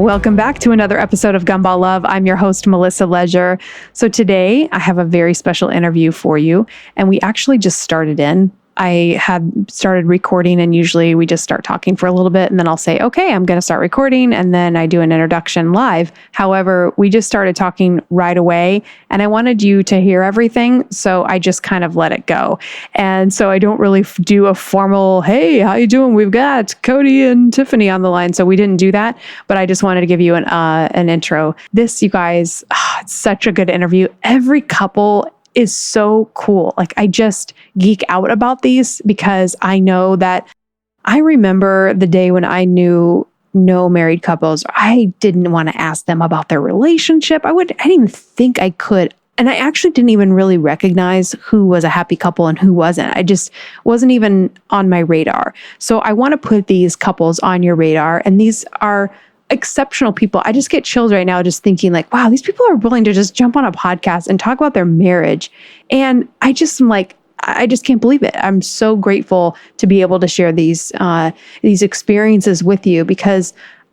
Welcome back to another episode of Gumball Love. I'm your host, Melissa Ledger. So today I have a very special interview for you, and we actually just started in. I had started recording, and usually we just start talking for a little bit and then I'll say, okay, I'm going to start recording. And then I do an introduction live. However, we just started talking right away and I wanted you to hear everything. So I just kind of let it go. And so I don't really do a formal, hey, how you doing? We've got Kody and Tiffany on the line. So we didn't do that, but I just wanted to give you an intro. This, you guys, it's such a good interview. Every couple is so cool. Like, I just geek out about these because I know that I remember the day when I knew no married couples. I didn't want to ask them about their relationship. I didn't even think I could. And I actually didn't even really recognize who was a happy couple and who wasn't. I just wasn't even on my radar. So I want to put these couples on your radar. And these are exceptional people. I just get chills right now just thinking like, wow, these people are willing to just jump on a podcast and talk about their marriage. And I just am like, I just can't believe it. I'm so grateful to be able to share these experiences with you because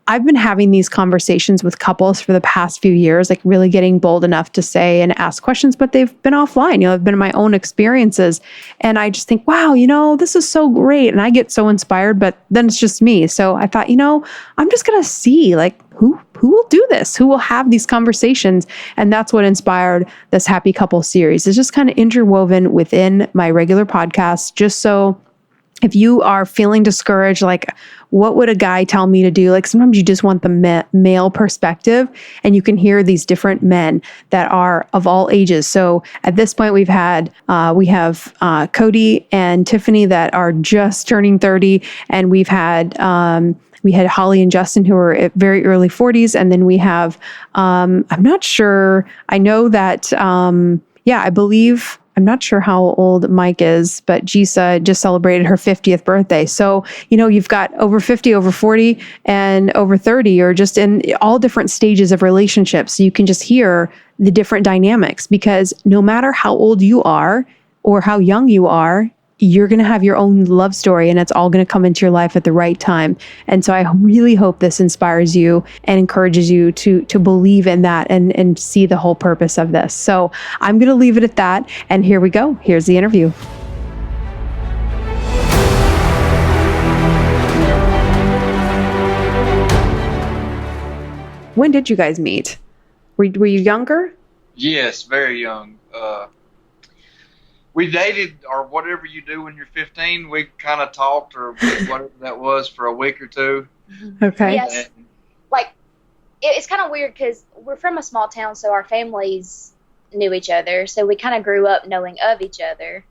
I've been having these conversations with couples for the past few years, like really getting bold enough to say and ask questions, but they've been offline. I've been in my own experiences. And I just think, wow, this is so great. And I get so inspired, but then it's just me. So I thought, I'm just going to see like who will do this, who will have these conversations. And that's what inspired this Happy Couple series. It's just kind of interwoven within my regular podcast, just so if you are feeling discouraged, like what would a guy tell me to do? Like sometimes you just want the male perspective and you can hear these different men that are of all ages. So at this point we have Kody and Tiffany that are just turning 30. And we had Holly and Justin who are at very early 40s. And then we have, I'm not sure. I know that, I believe, I'm not sure how old Mike is, but Jisa just celebrated her 50th birthday. So, you've got over 50, over 40, and over 30, or just in all different stages of relationships. So you can just hear the different dynamics because no matter how old you are or how young you are, you're going to have your own love story and it's all going to come into your life at the right time. And so I really hope this inspires you and encourages you to believe in that and see the whole purpose of this. So I'm going to leave it at that. And here we go. Here's the interview. When did you guys meet? Were you younger? Yes, very young. We dated, or whatever you do when you're 15. We kind of talked, or whatever that was, for a week or two. Okay. Yes. Like, it's kind of weird because we're from a small town, so our families knew each other. So we kind of grew up knowing of each other.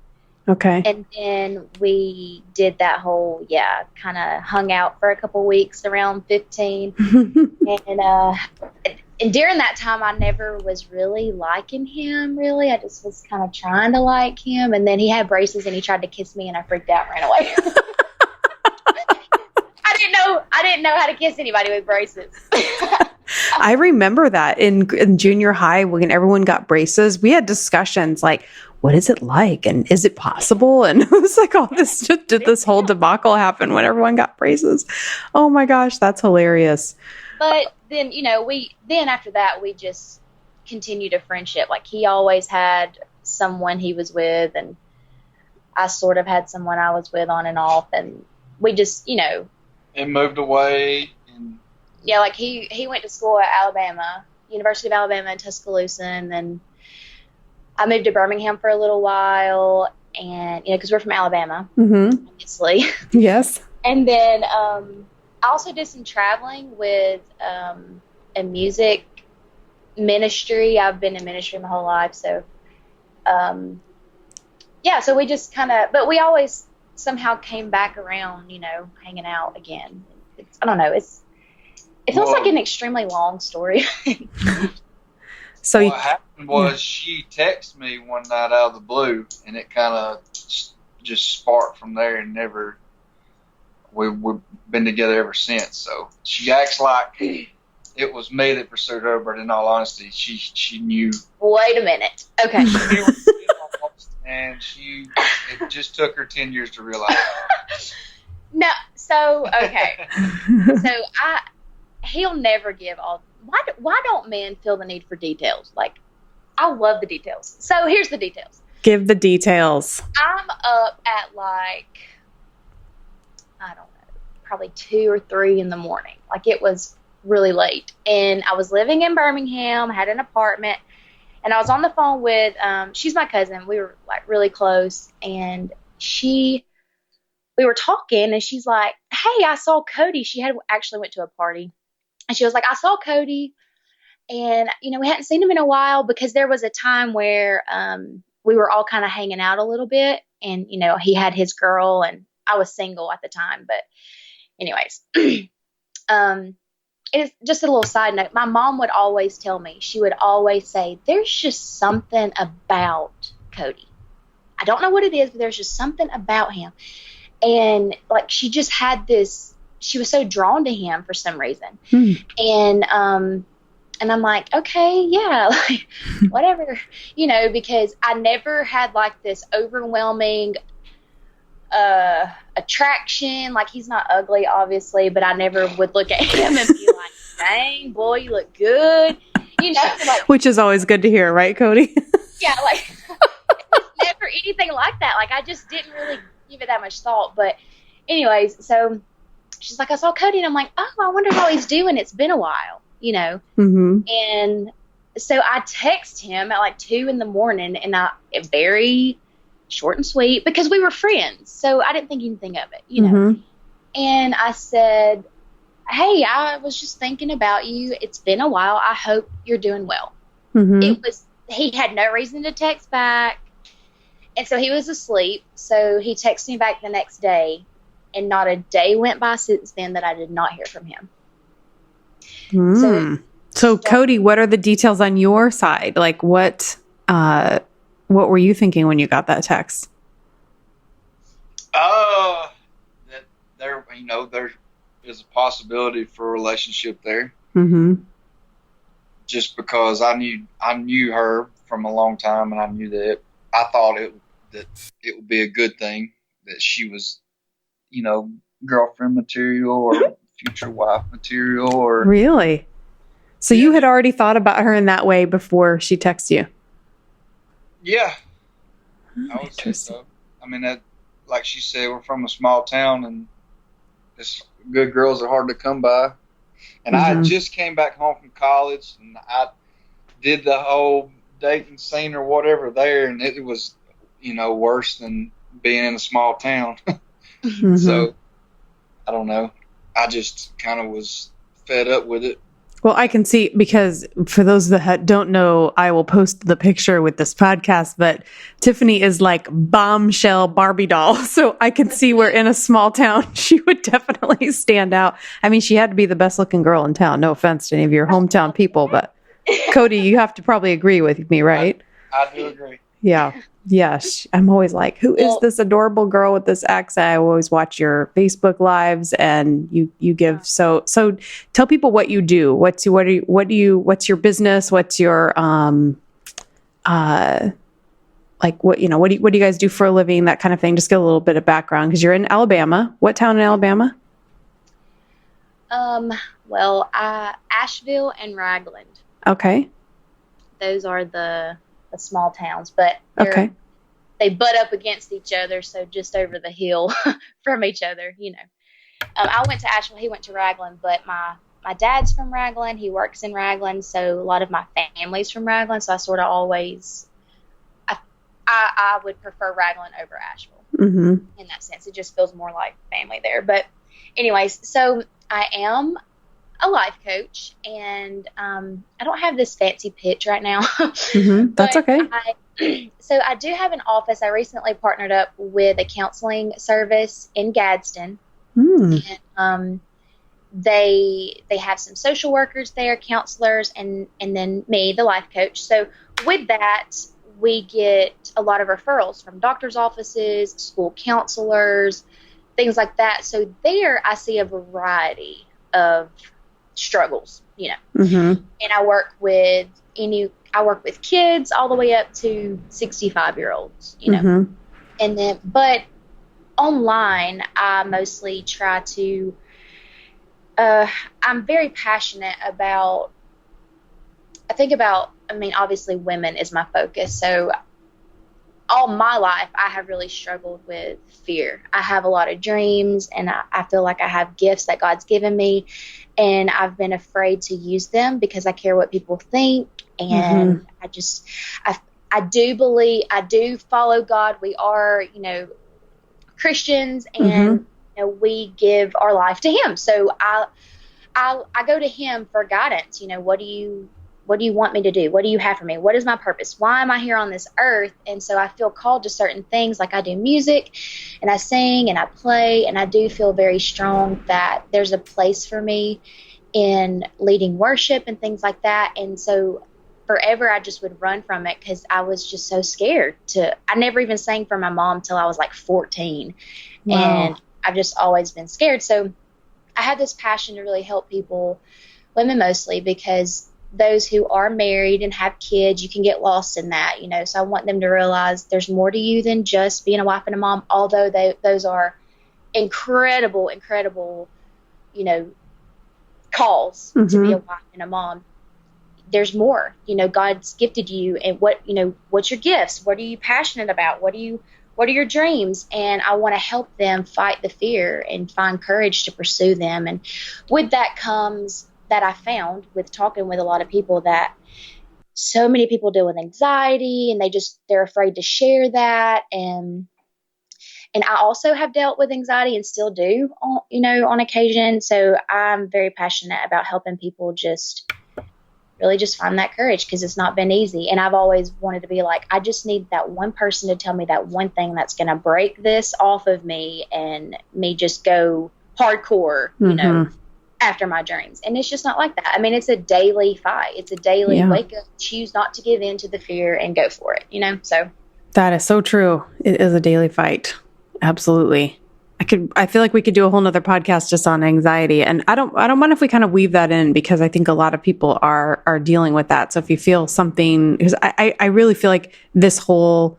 Okay. And then we did that whole, kind of hung out for a couple weeks around 15. And during that time, I never was really liking him, really. I just was kind of trying to like him. And then he had braces and he tried to kiss me and I freaked out and ran away. I didn't know how to kiss anybody with braces. I remember that in junior high when everyone got braces, we had discussions like, what is it like? And is it possible? And it was like all this, did this whole debacle happen when everyone got braces? Oh my gosh, that's hilarious. But then, after that, we just continued a friendship. Like, he always had someone he was with, and I sort of had someone I was with on and off, and we just, And moved away. Yeah, like, he went to school at Alabama, University of Alabama in Tuscaloosa, and then I moved to Birmingham for a little while, and, because we're from Alabama, obviously. Yes. And then, I also did some traveling with a music ministry. I've been in ministry my whole life. So, so we just kind of, but we always somehow came back around, hanging out again. I don't know. It feels like an extremely long story. So what happened was she texted me one night out of the blue, and it kind of just sparked from there, and we've been together ever since. So she acts like it was me that pursued her, but in all honesty, she knew. Wait a minute. Okay. She knew what she did almost, and it just took her 10 years to realize. No. So okay. So he'll never give all. Why don't men feel the need for details? Like, I love the details. So here's the details. Give the details. I'm up at like, I don't know, probably 2 or 3 in the morning. Like, it was really late. And I was living in Birmingham, had an apartment, and I was on the phone with, she's my cousin. We were like really close. And we were talking, and she's like, hey, I saw Kody. She had actually went to a party. And she was like, I saw Kody. And, we hadn't seen him in a while because there was a time where we were all kind of hanging out a little bit. And, he had his girl, and I was single at the time. But anyways, it's just a little side note. My mom would always tell me, she would always say, there's just something about Kody. I don't know what it is, but there's just something about him. And like, she just had this, she was so drawn to him for some reason. And I'm like, okay, yeah, like, whatever, because I never had like this overwhelming attraction. Like, he's not ugly, obviously, but I never would look at him and be like, dang, boy, you look good. Like, which is always good to hear, right, Kody? Yeah, like, it's never anything like that. Like, I just didn't really give it that much thought. But anyways, so she's like, I saw Kody, and I'm like, oh, I wonder how he's doing. It's been a while. And so I text him at like 2 in the morning, and very short and sweet, because we were friends. So I didn't think anything of it, And I said, hey, I was just thinking about you. It's been a while. I hope you're doing well. He had no reason to text back. And so he was asleep. So he texted me back the next day, and not a day went by since then that I did not hear from him. So Kody, what are the details on your side? Like, what were you thinking when you got that text? That there is a possibility for a relationship there. Just because I knew her from a long time, and I knew that I thought that it would be a good thing that she was, girlfriend material or future wife material. Or really? So you had already thought about her in that way before she texted you? Yeah. I would say so. I mean, that, like she said, we're from a small town, and good girls are hard to come by. And I just came back home from college, and I did the whole dating scene or whatever there, and it was, worse than being in a small town. So, I don't know. I just kind of was fed up with it. Well, I can see, because for those that don't know, I will post the picture with this podcast, but Tiffany is like bombshell Barbie doll. So I can see where in a small town, she would definitely stand out. I mean, she had to be the best looking girl in town. No offense to any of your hometown people, but Kody, you have to probably agree with me, right? I do agree. Yeah. Yes. I'm always like, who is this adorable girl with this accent? I always watch your Facebook lives, and you give so tell people what you do. What's your business? What's your like what do you guys do for a living? That kind of thing. Just get a little bit of background, because you're in Alabama. What town in Alabama? Well, Asheville and Ragland. Okay. Those are the small towns, but they butt up against each other, so just over the hill from each other, I went to Asheville, he went to Ragland, but my dad's from Ragland, he works in Ragland, so a lot of my family's from Ragland, so I sort of always, I would prefer Ragland over Asheville in that sense. It just feels more like family there. But anyways, so I am a life coach, and I don't have this fancy pitch right now. That's okay. So I do have an office. I recently partnered up with a counseling service in Gadsden. And, they have some social workers there, counselors, and then me, the life coach. So with that, we get a lot of referrals from doctors' offices, school counselors, things like that. So there I see a variety of struggles, and I work with kids all the way up to 65-year-olds, and then, but online, I mostly try to I'm very passionate about, obviously women is my focus. So all my life, I have really struggled with fear. I have a lot of dreams, and I feel like I have gifts that God's given me, and I've been afraid to use them because I care what people think. And I do follow God. We are, Christians, and we give our life to Him. So I go to Him for guidance. What do you want me to do? What do you have for me? What is my purpose? Why am I here on this earth? And so I feel called to certain things. Like I do music and I sing and I play, and I do feel very strong that there's a place for me in leading worship and things like that. And so forever I just would run from it because I was just so scared I never even sang for my mom till I was like 14. Wow. And I've just always been scared. So I have this passion to really help people, women mostly, because those who are married and have kids, you can get lost in that, so I want them to realize there's more to you than just being a wife and a mom, although those are incredible, calls to be a wife and a mom. There's more, God's gifted you, and what's your gifts? What are you passionate about? What are your dreams? And I want to help them fight the fear and find courage to pursue them. And with that comes that I found with talking with a lot of people, that so many people deal with anxiety, and they're afraid to share that. And I also have dealt with anxiety and still do, on occasion. So I'm very passionate about helping people really just find that courage, because it's not been easy. And I've always wanted to be like, I just need that one person to tell me that one thing that's going to break this off of me and me just go hardcore, after my dreams. And it's just not like that. I mean, it's a daily fight. It's a daily wake up, choose not to give in to the fear and go for it, so. That is so true. It is a daily fight. Absolutely. I feel like we could do a whole nother podcast just on anxiety. And I don't mind if we kind of weave that in, because I think a lot of people are dealing with that. So if you feel something, because I really feel like this whole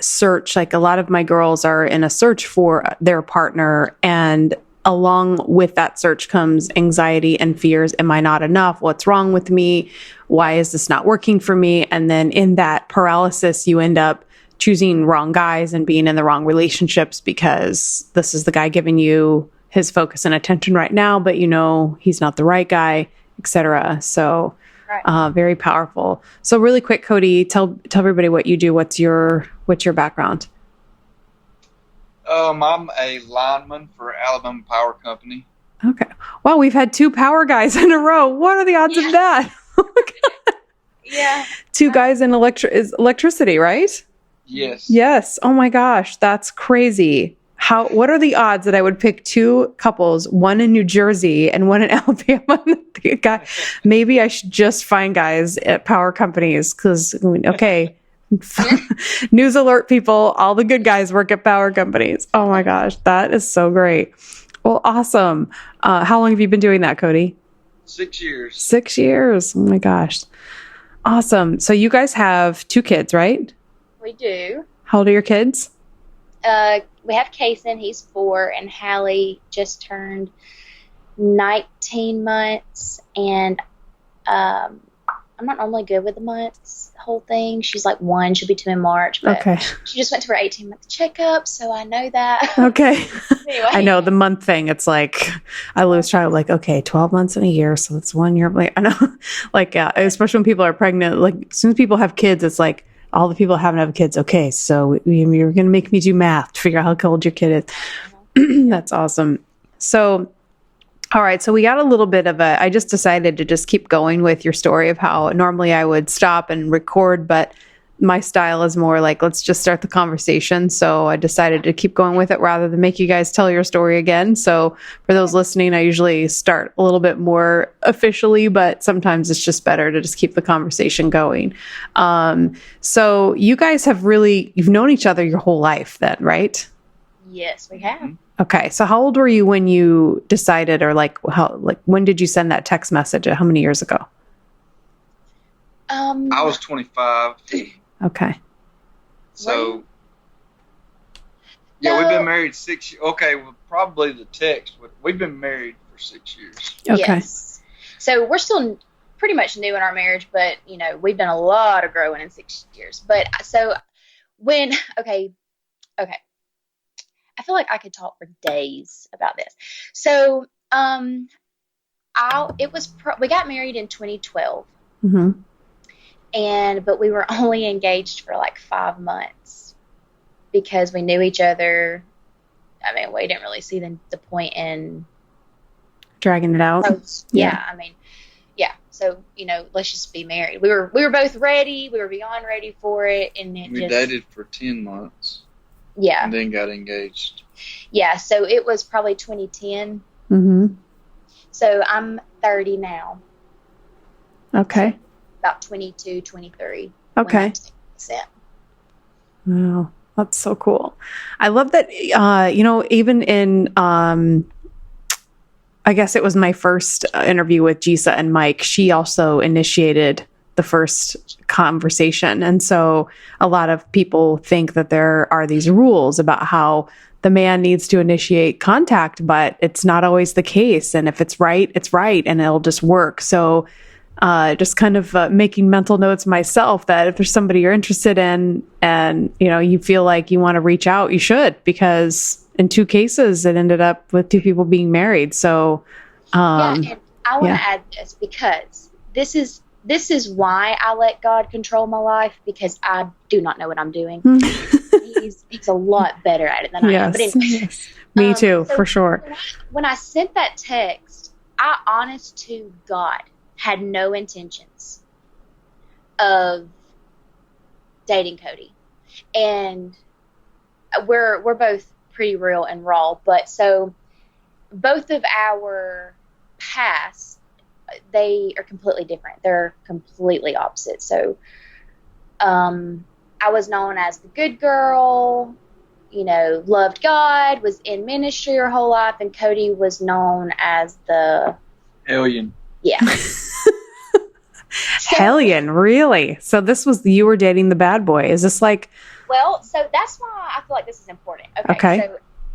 search, like a lot of my girls are in a search for their partner, and along with that search comes anxiety and fears. Am I not enough? What's wrong with me? Why is this not working for me? And then in that paralysis, you end up choosing wrong guys and being in the wrong relationships, because this is the guy giving you his focus and attention right now, but he's not the right guy, etc. So very powerful. So really quick, Kody, tell everybody what you do. What's your background? I'm a lineman for Alabama Power Company. Okay. Wow, we've had 2 power guys in a row. What are the odds of that? Yeah. 2 guys in electricity, right? Yes. Yes. Oh my gosh, that's crazy. What are the odds that I would pick 2 couples, one in New Jersey and one in Alabama? Maybe I should just find guys at power companies, because, okay. News alert, people, all the good guys work at power companies. Oh my gosh, that is so great. Well, awesome. How long have you been doing that, Kody? 6 years. 6 years. Oh my gosh. Awesome. So you guys have 2 kids, right? We do. How old are your kids? We have Kason, he's 4, and Hallie just turned 19 months, and I'm not normally good with the months, the whole thing. She's like 1, she'll be 2 in March, but okay. She just went to her 18-month checkup, so I know that. Okay. Anyway. I know the month thing. It's like, I lose track of 12 months in a year, so it's 1 year. I know, especially when people are pregnant, as soon as people have kids, it's like, all the people haven't have kids. Okay, so you're going to make me do math to figure out how old your kid is. That's awesome. So, all right. So we got a little bit of I just decided to just keep going with your story of how normally I would stop and record, but my style is more like, let's just start the conversation. So I decided to keep going with it rather than make you guys tell your story again. So for those listening, I usually start a little bit more officially, but sometimes it's just better to just keep the conversation going. So you guys you've known each other your whole life then, right? Yes, we have. Okay. So how old were you when you decided, or when did you send that text message? How many years ago? I was 25. Okay. So, yeah, we've been married 6 years. Okay, well, probably the text. We've been married for 6 years. Okay. Yes. So we're still pretty much new in our marriage, but, you know, we've done a lot of growing in 6 years. But so when, okay. I feel like I could talk for days about this. So, we got married in 2012. Mm-hmm. But we were only engaged for like 5 months because we knew each other. I mean, we didn't really see the point in dragging it out. Yeah. I mean, yeah. So, you know, let's just be married. We were both ready. We were beyond ready for it. And we dated for 10 months. Yeah. And then got engaged. Yeah. So it was probably 2010. Mm-hmm. So I'm 30 now. Okay. About 22, 23. Okay. Wow. That's so cool. I love that, you know, even in, I guess it was my first interview with Jisa and Mike, she also initiated the first conversation. And so a lot of people think that there are these rules about how the man needs to initiate contact, but it's not always the case. And if it's right, it's right, and it'll just work. So just kind of making mental notes myself that if there's somebody you're interested in and, you know, you feel like you want to reach out, you should, because in 2 cases, it ended up with 2 people being married. So, and I want to add this because this is why I let God control my life, because I do not know what I'm doing. He's a lot better at it than I am. But anyway, yes. Me too, so for sure. When I sent that text, I honest to God had no intentions of dating Kody. And we're both pretty real and raw, but so both of our pasts, they are completely different. They're completely opposite. So I was known as the good girl, you know, loved God, was in ministry her whole life, and Kody was known as the hellion. Yeah. Hellion, really? So this was, you were dating the bad boy. Is this like... Well, so that's why I feel like this is important. Okay.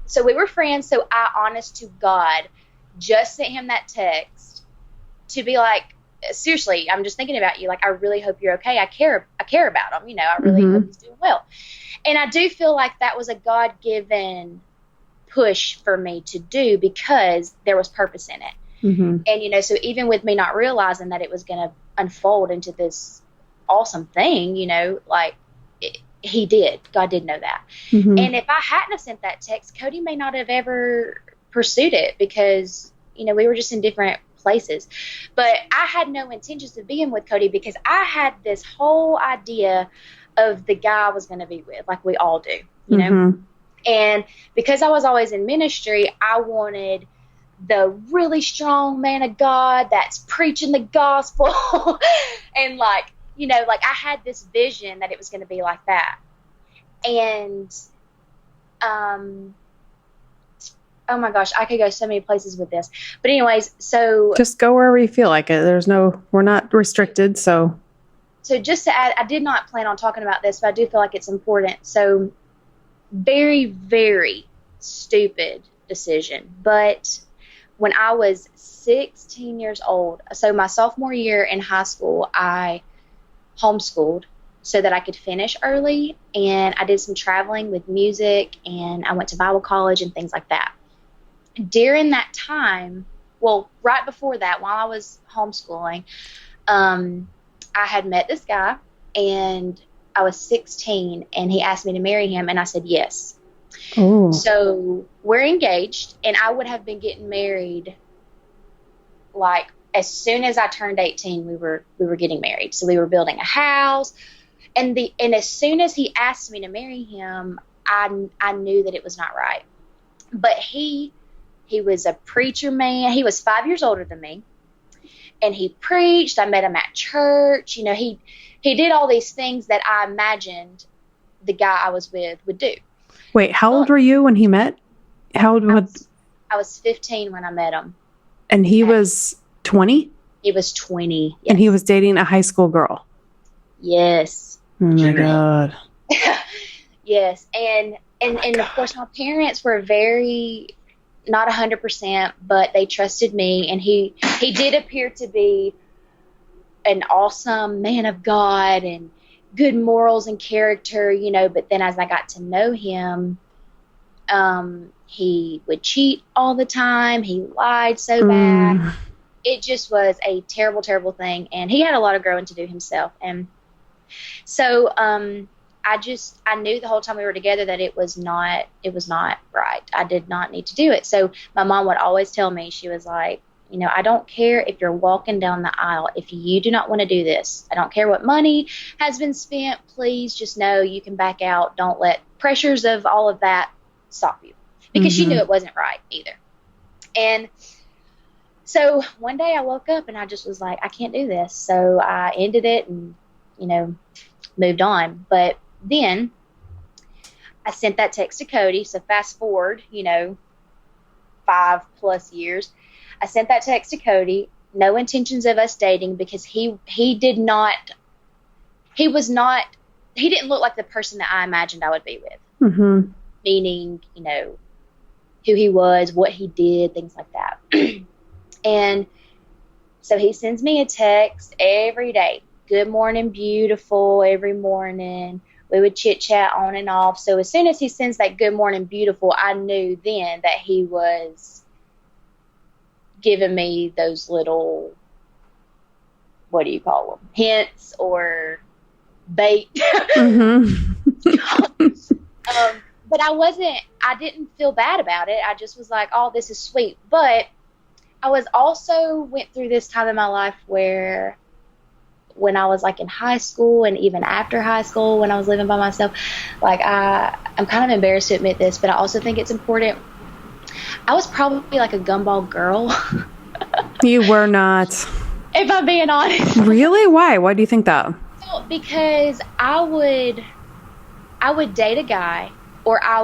So we were friends. So I, honest to God, just sent him that text to be like, seriously, I'm just thinking about you. Like, I really hope you're okay. I care about him. You know, I really hope he's doing well. And I do feel like that was a God-given push for me to do because there was purpose in it. Mm-hmm. And, you know, so even with me not realizing that it was going to unfold into this awesome thing, you know, like he did. God did know that. Mm-hmm. And if I hadn't have sent that text, Kody may not have ever pursued it because, you know, we were just in different places. But I had no intentions of being with Kody because I had this whole idea of the guy I was going to be with, like we all do, you know. And because I was always in ministry, I wanted the really strong man of God that's preaching the gospel. And like, you know, like I had this vision that it was going to be like that. And, oh my gosh, I could go so many places with this. But anyways, so. Just go wherever you feel like it. We're not restricted, so. So just to add, I did not plan on talking about this, but I do feel like it's important. So very, very stupid decision. But when I was 16 years old, so my sophomore year in high school, I homeschooled so that I could finish early. And I did some traveling with music, and I went to Bible college and things like that. During that time, well, right before that, while I was homeschooling, I had met this guy, and I was 16, and he asked me to marry him, and I said yes. Oh. So we're engaged, and I would have been getting married like as soon as I turned 18. We were getting married. So we were building a house, and as soon as he asked me to marry him, I knew that it was not right. But he was a preacher man. He was 5 years older than me. And he preached. I met him at church. You know, he did all these things that I imagined the guy I was with would do. Wait, how old were you when he met? How old was... I was 15 when I met him. And he was 20? He was 20. Yes. And he was dating a high school girl? Yes. Oh, my God. Yes. And of course, my parents were very not 100%, but they trusted me, and he did appear to be an awesome man of God and good morals and character, you know, but then as I got to know him, he would cheat all the time. He lied so bad. It just was a terrible, terrible thing. And he had a lot of growing to do himself. And so, I knew the whole time we were together that it was not right. I did not need to do it. So my mom would always tell me, she was like, you know, I don't care if you're walking down the aisle. If you do not want to do this, I don't care what money has been spent. Please just know you can back out. Don't let pressures of all of that stop you, because she knew it wasn't right either. And so one day I woke up and I just was like, I can't do this. So I ended it and, you know, moved on. But then I sent that text to Kody. So fast forward, you know, 5+ years. I sent that text to Kody. No intentions of us dating, because he didn't look like the person that I imagined I would be with. Meaning, you know, who he was, what he did, things like that. And so he sends me a text every day. Good morning, beautiful, every morning. We would chit chat on and off. So as soon as he sends that good morning, beautiful, I knew then that he was giving me those little, what do you call them, hints or bait. But I didn't feel bad about it. I just was like, oh, this is sweet. But I went through this time in my life where when I was like in high school and even after high school, when I was living by myself, like I'm kind of embarrassed to admit this, but I also think it's important. I was probably like a gumball girl. You were not. If I'm being honest. Really? Why? Why do you think that? Well, because I would date a guy, or I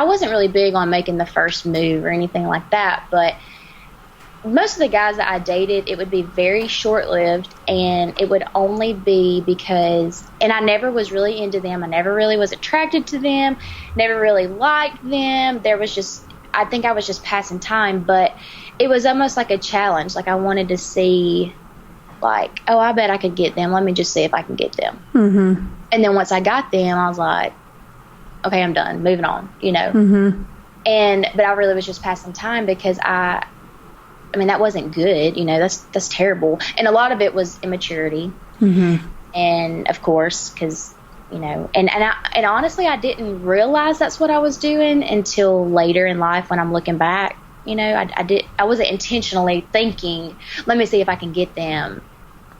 wasn't really big on making the first move or anything like that, but most of the guys that I dated, it would be very short-lived, and it would only be because, and I never was really into them. I never really was attracted to them, never really liked them. I think I was just passing time, but it was almost like a challenge. Like I wanted to see, like, oh, I bet I could get them. Let me just see if I can get them. And then once I got them, I was like, okay, I'm done, moving on, you know. But I really was just passing time, because I mean, that wasn't good, you know, that's terrible. And a lot of it was immaturity. And of course, because, you know, and honestly, I didn't realize that's what I was doing until later in life when I'm looking back. You know, I wasn't intentionally thinking, let me see if I can get them.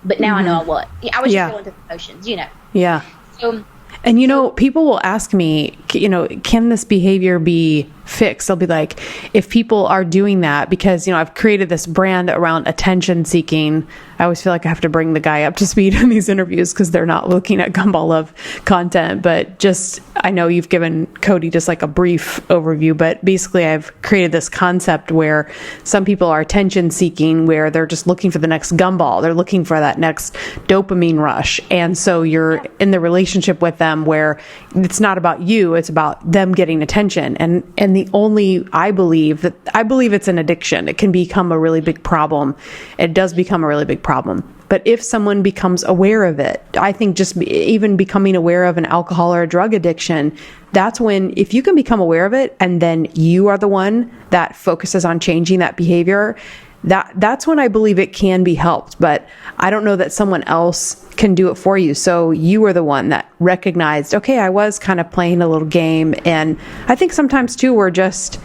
But now I know I was. I was just going through the motions, you know. Yeah. So, and, you know, people will ask me, you know, can this behavior be fixed? They'll be like, if people are doing that, because, you know, I've created this brand around attention seeking. I always feel like I have to bring the guy up to speed in these interviews because they're not looking at Gumball Love content. But just, I know you've given Kody just like a brief overview, but basically I've created this concept where some people are attention seeking, where they're just looking for the next gumball. They're looking for that next dopamine rush. And so you're in the relationship with them where it's not about you, it's about them getting attention. And the only, I believe it's an addiction. It can become a really big problem. It does become a really big problem. But if someone becomes aware of it, I think just even becoming aware of an alcohol or a drug addiction, that's when, if you can become aware of it and then you are the one that focuses on changing that behavior, that's when I believe it can be helped. But I don't know that someone else can do it for you. So you were the one that recognized, okay, I was kind of playing a little game. And I think sometimes too, that's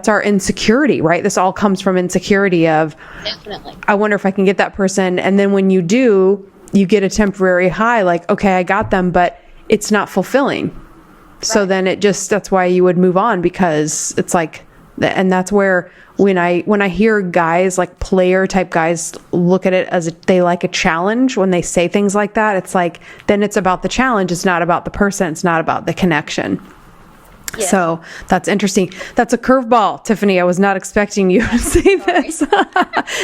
our insecurity, right? This all comes from insecurity of, definitely, I wonder if I can get that person. And then when you do, you get a temporary high, like, okay, I got them, but it's not fulfilling. Right. So then that's why you would move on, because it's like, and that's where when I hear guys, like player type guys, look at it as they like a challenge, when they say things like that, it's like, then it's about the challenge. It's not about the person. It's not about the connection. Yeah. So that's interesting. That's a curveball, Tiffany. I was not expecting you to say this.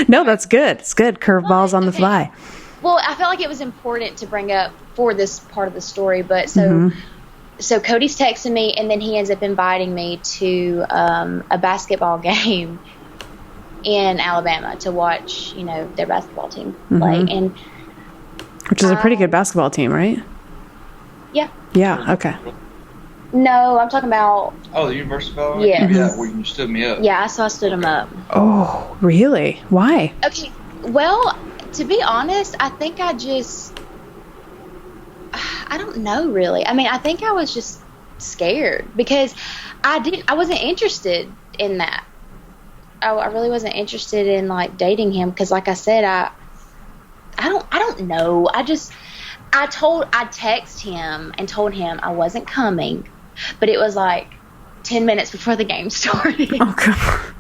No, that's good. It's good. Curveballs on the fly. Well, I felt like it was important to bring up for this part of the story. But so so Cody's texting me, and then he ends up inviting me to a basketball game in Alabama to watch, their basketball team play. And which is a pretty good basketball team, right? Yeah. Yeah. Okay. No, I'm talking about. Oh, the University of Yeah. Yeah, well, you stood me up. Yeah, I stood him up. Oh, really? Why? Okay. Well, to be honest, I think I don't know really. I mean, I think I was just scared because I wasn't interested in that. I really wasn't interested in like dating him because, like I said, I don't know. I texted him and told him I wasn't coming, but it was like 10 minutes before the game started. Oh, God.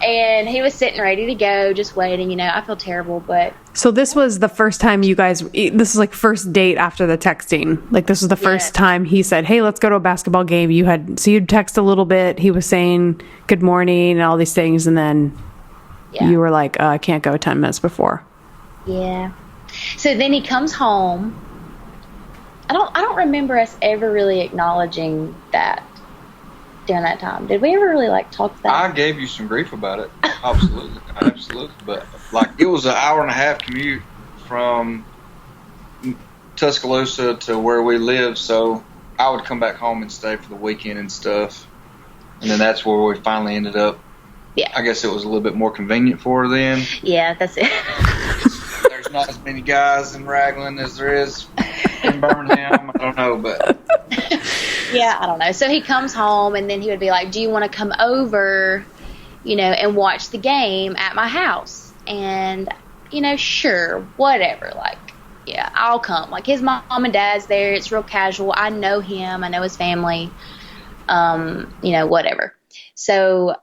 And he was sitting ready to go, just waiting. I feel terrible, but. So this was the first time this is like first date after the texting. Like this was the first time he said, hey, let's go to a basketball game. You'd text a little bit. He was saying good morning and all these things. And then you were like, I can't go 10 minutes before. Yeah. So then he comes home. I don't remember us ever really acknowledging that during that time. Did we ever really talk that? I gave you some grief about it. Absolutely. But it was an hour and a half commute from Tuscaloosa to where we live, so I would come back home and stay for the weekend and stuff. And then that's where we finally ended up. Yeah. I guess it was a little bit more convenient for her then. Yeah, that's it. There's not as many guys in Raglan as there is in Birmingham. I don't know, but. Yeah, I don't know. So he comes home, and then he would be like, do you want to come over, and watch the game at my house? And, sure, whatever. Yeah, I'll come. His mom and dad's there. It's real casual. I know him. I know his family. Whatever. So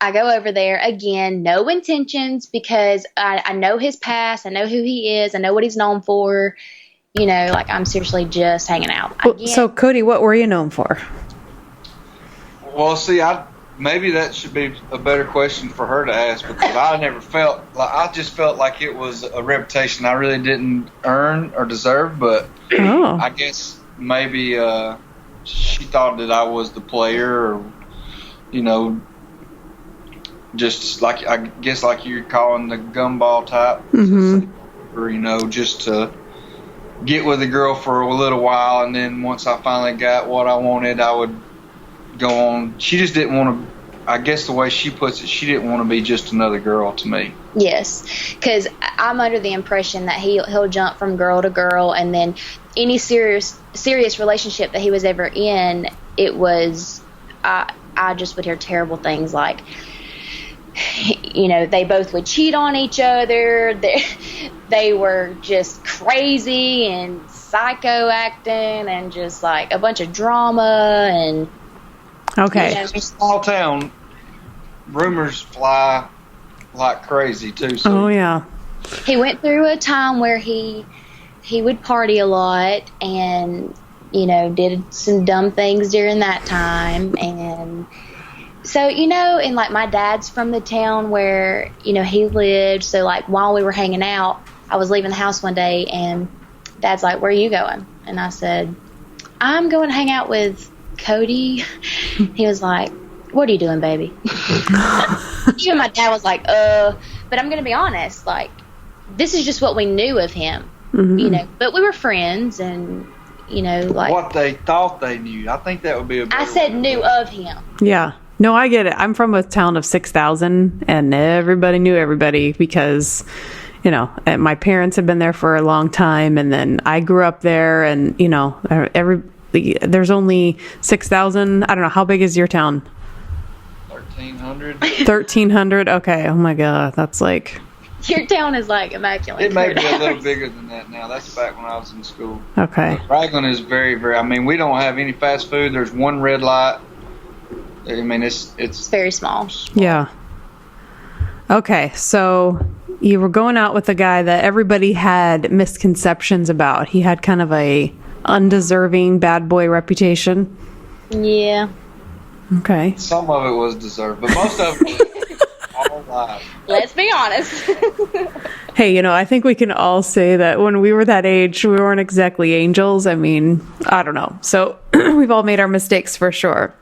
I go over there. Again, no intentions because I know his past. I know who he is. I know what he's known for. I'm seriously just hanging out. Again, so, Kody, what were you known for? Well, see, maybe that should be a better question for her to ask because I never felt I just felt like it was a reputation I really didn't earn or deserve. But I guess maybe she thought that I was the player, or just I guess you're calling the gumball type, or just to get with a girl for a little while, and then once I finally got what I wanted, I would go on. She just didn't want to, I guess the way she puts it, she didn't want to be just another girl to me. Yes, because I'm under the impression that he'll jump from girl to girl, and then any serious relationship that he was ever in, it was, I just would hear terrible things like, they both would cheat on each other. They were just crazy and psycho acting and just a bunch of drama and. Okay. It's a small town. Rumors fly like crazy too. So. Oh yeah. He went through a time where he would party a lot and did some dumb things during that time. And so, and my dad's from the town where, he lived. So while we were hanging out, I was leaving the house one day and Dad's like, where are you going? And I said, I'm going to hang out with Kody. He was like, what are you doing, baby? Even my dad was like, but I'm going to be honest, this is just what we knew of him, but we were friends and, what they thought they knew. I think that would be I said knew of him. Yeah. No, I get it. I'm from a town of 6,000 and everybody knew everybody because, my parents had been there for a long time. And then I grew up there and, there's only 6,000. I don't know. How big is your town? 1,300. 1,300. Okay. Oh my God. That's your town is immaculate. It may be a little bigger than that now. That's back when I was in school. Okay. But Raglan is very, very, we don't have any fast food. There's one red light. It's very small. Yeah. Okay. So you were going out with a guy that everybody had misconceptions about. He had kind of a undeserving bad boy reputation. Yeah. Okay. Some of it was deserved, but most of it was all live. Let's be honest. Hey, I think we can all say that when we were that age, we weren't exactly angels. I mean, I don't know. So we've all made our mistakes for sure.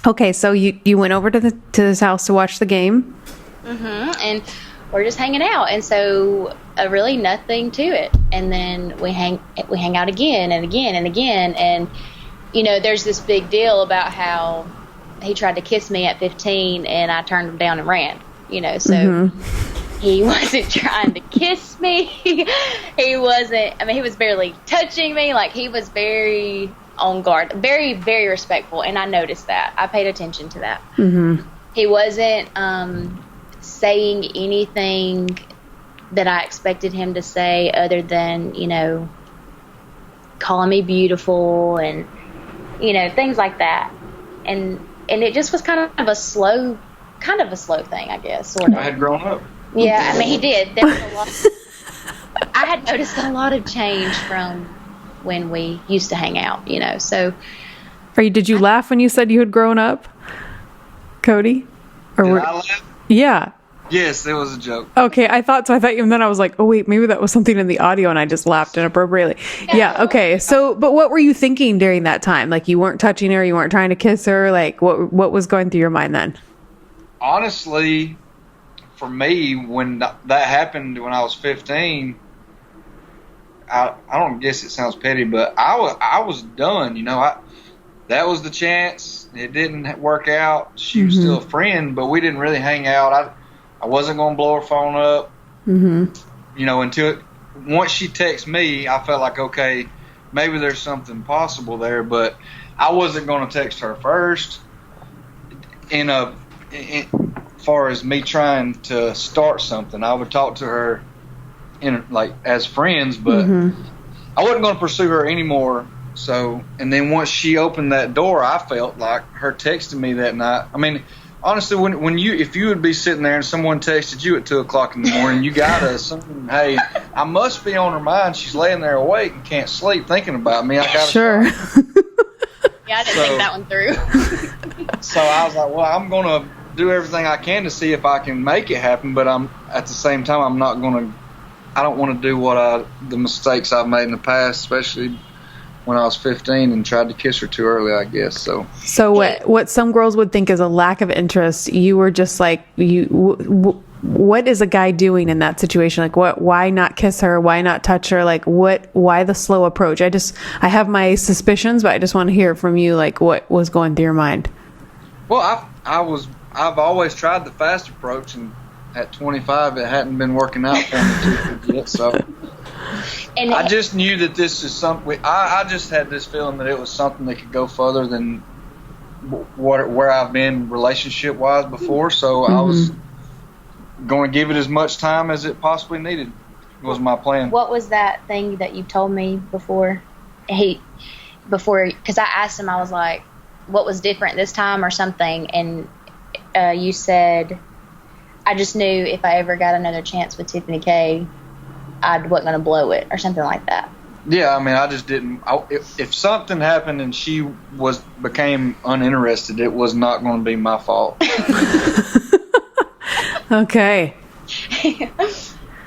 Okay, so you went over to his house to watch the game. And we're just hanging out, and so really nothing to it. And then we hang out again and again and again, and there's this big deal about how he tried to kiss me at 15 and I turned him down and ran. So he wasn't trying to kiss me. He wasn't. I mean, he was barely touching me. Like, he was very on guard, very, very respectful, and I noticed that. I paid attention to that. He wasn't saying anything that I expected him to say, other than calling me beautiful and things like that, and it just was kind of a slow thing, I guess, sort of. I had grown up. Yeah, I mean, he did. There was a lot. I had noticed a lot of change from when we used to hang out, so. Did you laugh when you said you had grown up, Kody? Did I laugh? Yeah. Yes, it was a joke. Okay, I thought so. And then I was like, oh wait, maybe that was something in the audio and I just laughed inappropriately. Yeah, okay. So, but what were you thinking during that time? Like, you weren't touching her, you weren't trying to kiss her. Like, what was going through your mind then? Honestly, for me, when that happened when I was 15, I don't guess it sounds petty, but I was done. That was the chance. It didn't work out. She was still a friend, but we didn't really hang out. I wasn't going to blow her phone up. Until once she texted me, I felt like, okay, maybe there's something possible there, but I wasn't going to text her first. As far as me trying to start something, I would talk to her as friends, but I wasn't going to pursue her anymore. So, and then once she opened that door, I felt like her texting me that night. I mean, honestly, if you would be sitting there and someone texted you at 2:00 in the morning, you gotta assume, hey, I must be on her mind. She's laying there awake and can't sleep thinking about me. I gotta sure. Yeah, I didn't think that one through. So I was like, well, I'm gonna do everything I can to see if I can make it happen, but at the same time, I don't want to do the mistakes I've made in the past, especially when I was 15 and tried to kiss her too early, I guess. So what some girls would think is a lack of interest, you were just like, what is a guy doing in that situation? Like, why not kiss her? Why not touch her? Like, why the slow approach? I have my suspicions, but I just want to hear from you, like, what was going through your mind? Well, I've always tried the fast approach, and at 25, it hadn't been working out for me too yet, so. And I just knew that this is something. I just had this feeling that it was something that could go further than where I've been relationship wise before. So I was going to give it as much time as it possibly needed. Was my plan. What was that thing that you told me before? Because I asked him, I was like, "What was different this time?" or something, and you said, "I just knew if I ever got another chance with Tiffany K, I wasn't going to blow it," or something like that. Yeah, I mean, I just didn't. If something happened and she became uninterested, it was not going to be my fault. Okay.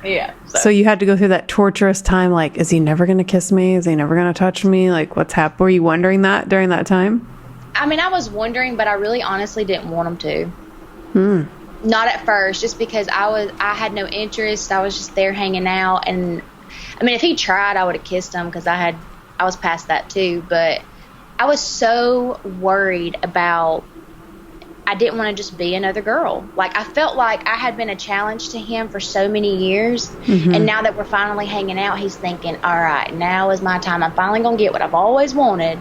Yeah. So you had to go through that torturous time. Like, is he never going to kiss me? Is he never going to touch me? Like, what's happened? Were you wondering that during that time? I mean, I was wondering, but I really honestly didn't want him to. Not at first, just because I had no interest. I was just there hanging out, and I mean, if he tried, I would have kissed him because I was past that too. But I was so worried about. I didn't want to just be another girl. Like, I felt like I had been a challenge to him for so many years, and now that we're finally hanging out, he's thinking, "All right, now is my time. I'm finally gonna get what I've always wanted."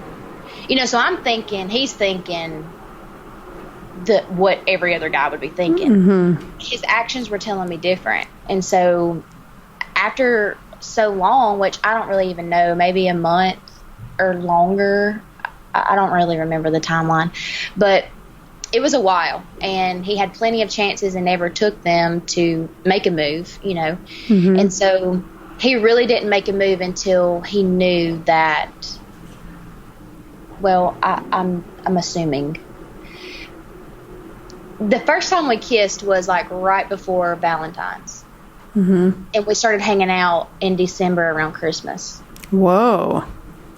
So I'm thinking, he's thinking. What every other guy would be thinking. His actions were telling me different. And so after so long, which I don't really even know, maybe a month or longer, I don't really remember the timeline, but it was a while, and he had plenty of chances and never took them to make a move, And so he really didn't make a move until he knew that, well, I'm assuming the first time we kissed was like right before Valentine's. Mm-hmm. And we started hanging out in December around Christmas. Whoa.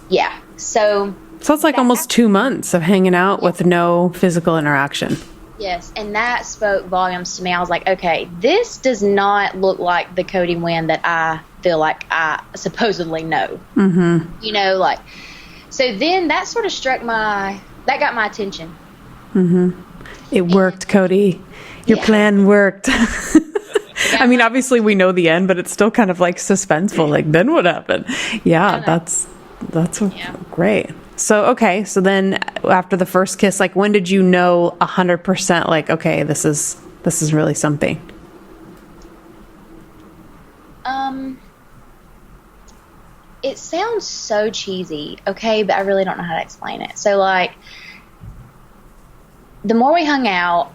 Yeah. So it's like almost 2 months of hanging out with no physical interaction. Yes, and that spoke volumes to me. I was like, okay, this does not look like the Kody Wynn that I feel like I supposedly know. Mm-hmm. You know, like, so then that sort of got my attention. Mm-hmm. It worked, Kody. Your plan worked. I mean, obviously we know the end, but it's still kind of like suspenseful. Like, then what happened? Yeah, that's great. So, okay. So then after the first kiss, like, when did you know 100% like, okay, this is really something? It sounds so cheesy, okay, but I really don't know how to explain it. So, like, the more we hung out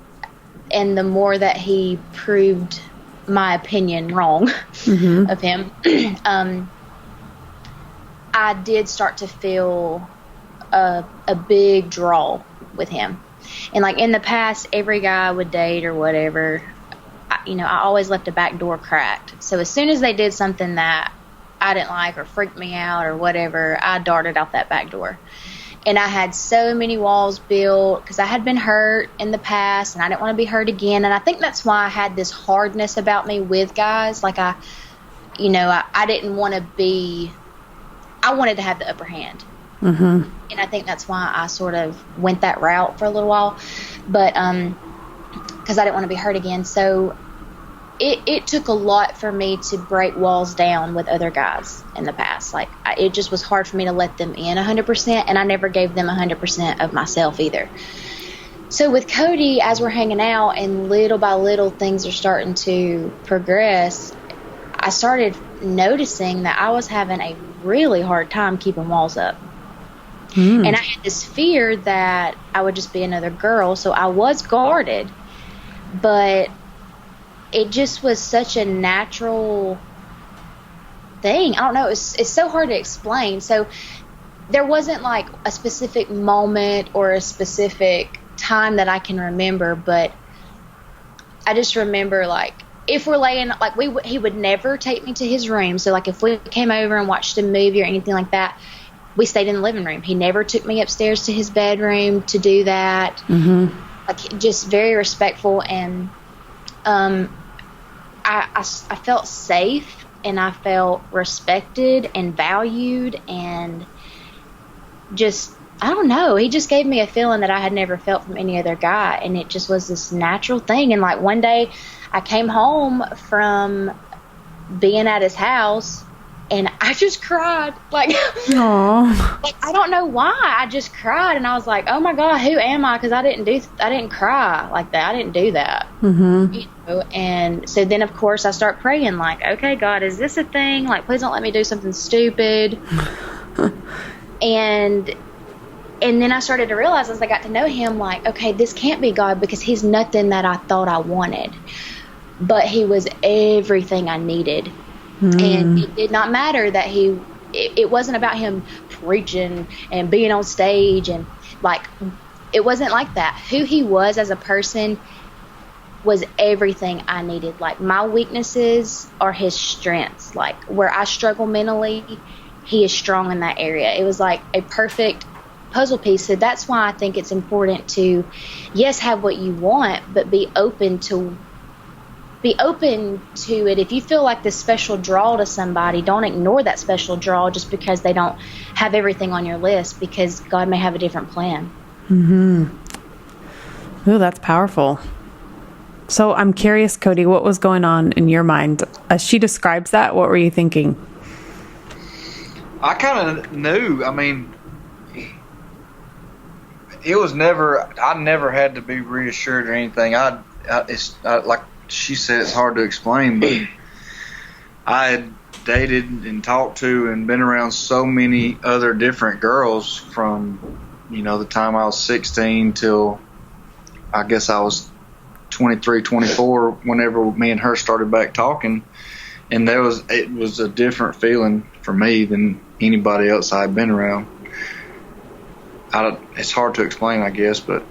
and the more that he proved my opinion wrong Mm-hmm. of him, I did start to feel a big draw with him. And, like, in the past, every guy I would date or whatever, I always left a back door cracked. So as soon as they did something that I didn't like or freaked me out or whatever, I darted out that back door. And I had so many walls built because I had been hurt in the past and I didn't want to be hurt again. And I think that's why I had this hardness about me with guys. Like, I didn't want to be, I wanted to have the upper hand. Mm-hmm. And I think that's why I sort of went that route for a little while. But, because I didn't want to be hurt again. So it took a lot for me to break walls down with other guys in the past. Like, it just was hard for me to let them in 100%, and I never gave them 100% of myself either. So with Kody, as we're hanging out and little by little things are starting to progress, I started noticing that I was having a really hard time keeping walls up. And I had this fear that I would just be another girl, so I was guarded, but it just was such a natural thing. I don't know. It's so hard to explain. So there wasn't like a specific moment or a specific time that I can remember, but I just remember, like, if we're laying, like, he would never take me to his room. So, like, if we came over and watched a movie or anything like that, we stayed in the living room. He never took me upstairs to his bedroom to do that. Mm-hmm. Like, just very respectful, and I felt safe, and I felt respected and valued, and just, I don't know, he just gave me a feeling that I had never felt from any other guy, and it just was this natural thing. And, like, one day I came home from being at his house, and I just cried. Like, Aww. like, I don't know why. I just cried, and I was like, oh my God, who am I? Because I didn't cry like that. I didn't do that. Mm-hmm. You know? And so then, of course, I start praying, like, okay, God, is this a thing? Like, please don't let me do something stupid. and then I started to realize, as I got to know him, like, okay, this can't be God, because he's nothing that I thought I wanted. But he was everything I needed. And it did not matter that it wasn't about him preaching and being on stage, and, like, it wasn't like that. Who he was as a person was everything I needed. Like, my weaknesses are his strengths. Like, where I struggle mentally, he is strong in that area. It was like a perfect puzzle piece. So that's why I think it's important to, yes, have what you want, but be open to it. If you feel like this special draw to somebody, don't ignore that special draw just because they don't have everything on your list, because God may have a different plan. Mm-hmm. Ooh, that's powerful. So I'm curious, Kody, what was going on in your mind as she describes that? What were you thinking? I kind of knew. I mean, I never had to be reassured or anything. Like she said, it's hard to explain, but I had dated and talked to and been around so many other different girls from, the time I was 16 till I guess I was 23, 24, whenever me and her started back talking. And it was a different feeling for me than anybody else I'd been around. It's hard to explain, I guess, but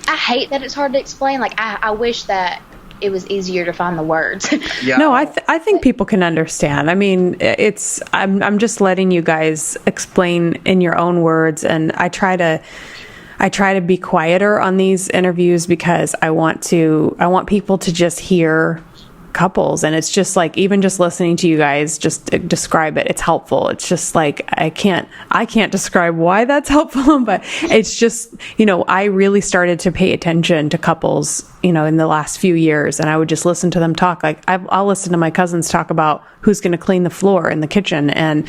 I hate that it's hard to explain. Like, I wish that it was easier to find the words. Yeah. No, I think people can understand. I mean, I'm just letting you guys explain in your own words, and I try to be quieter on these interviews because I want people to just hear couples, and it's just like, even just listening to you guys just describe it, it's helpful. It's just like, I can't describe why that's helpful, but it's just, I really started to pay attention to couples, in the last few years, and I would just listen to them talk. Like, I'll listen to my cousins talk about who's going to clean the floor in the kitchen, and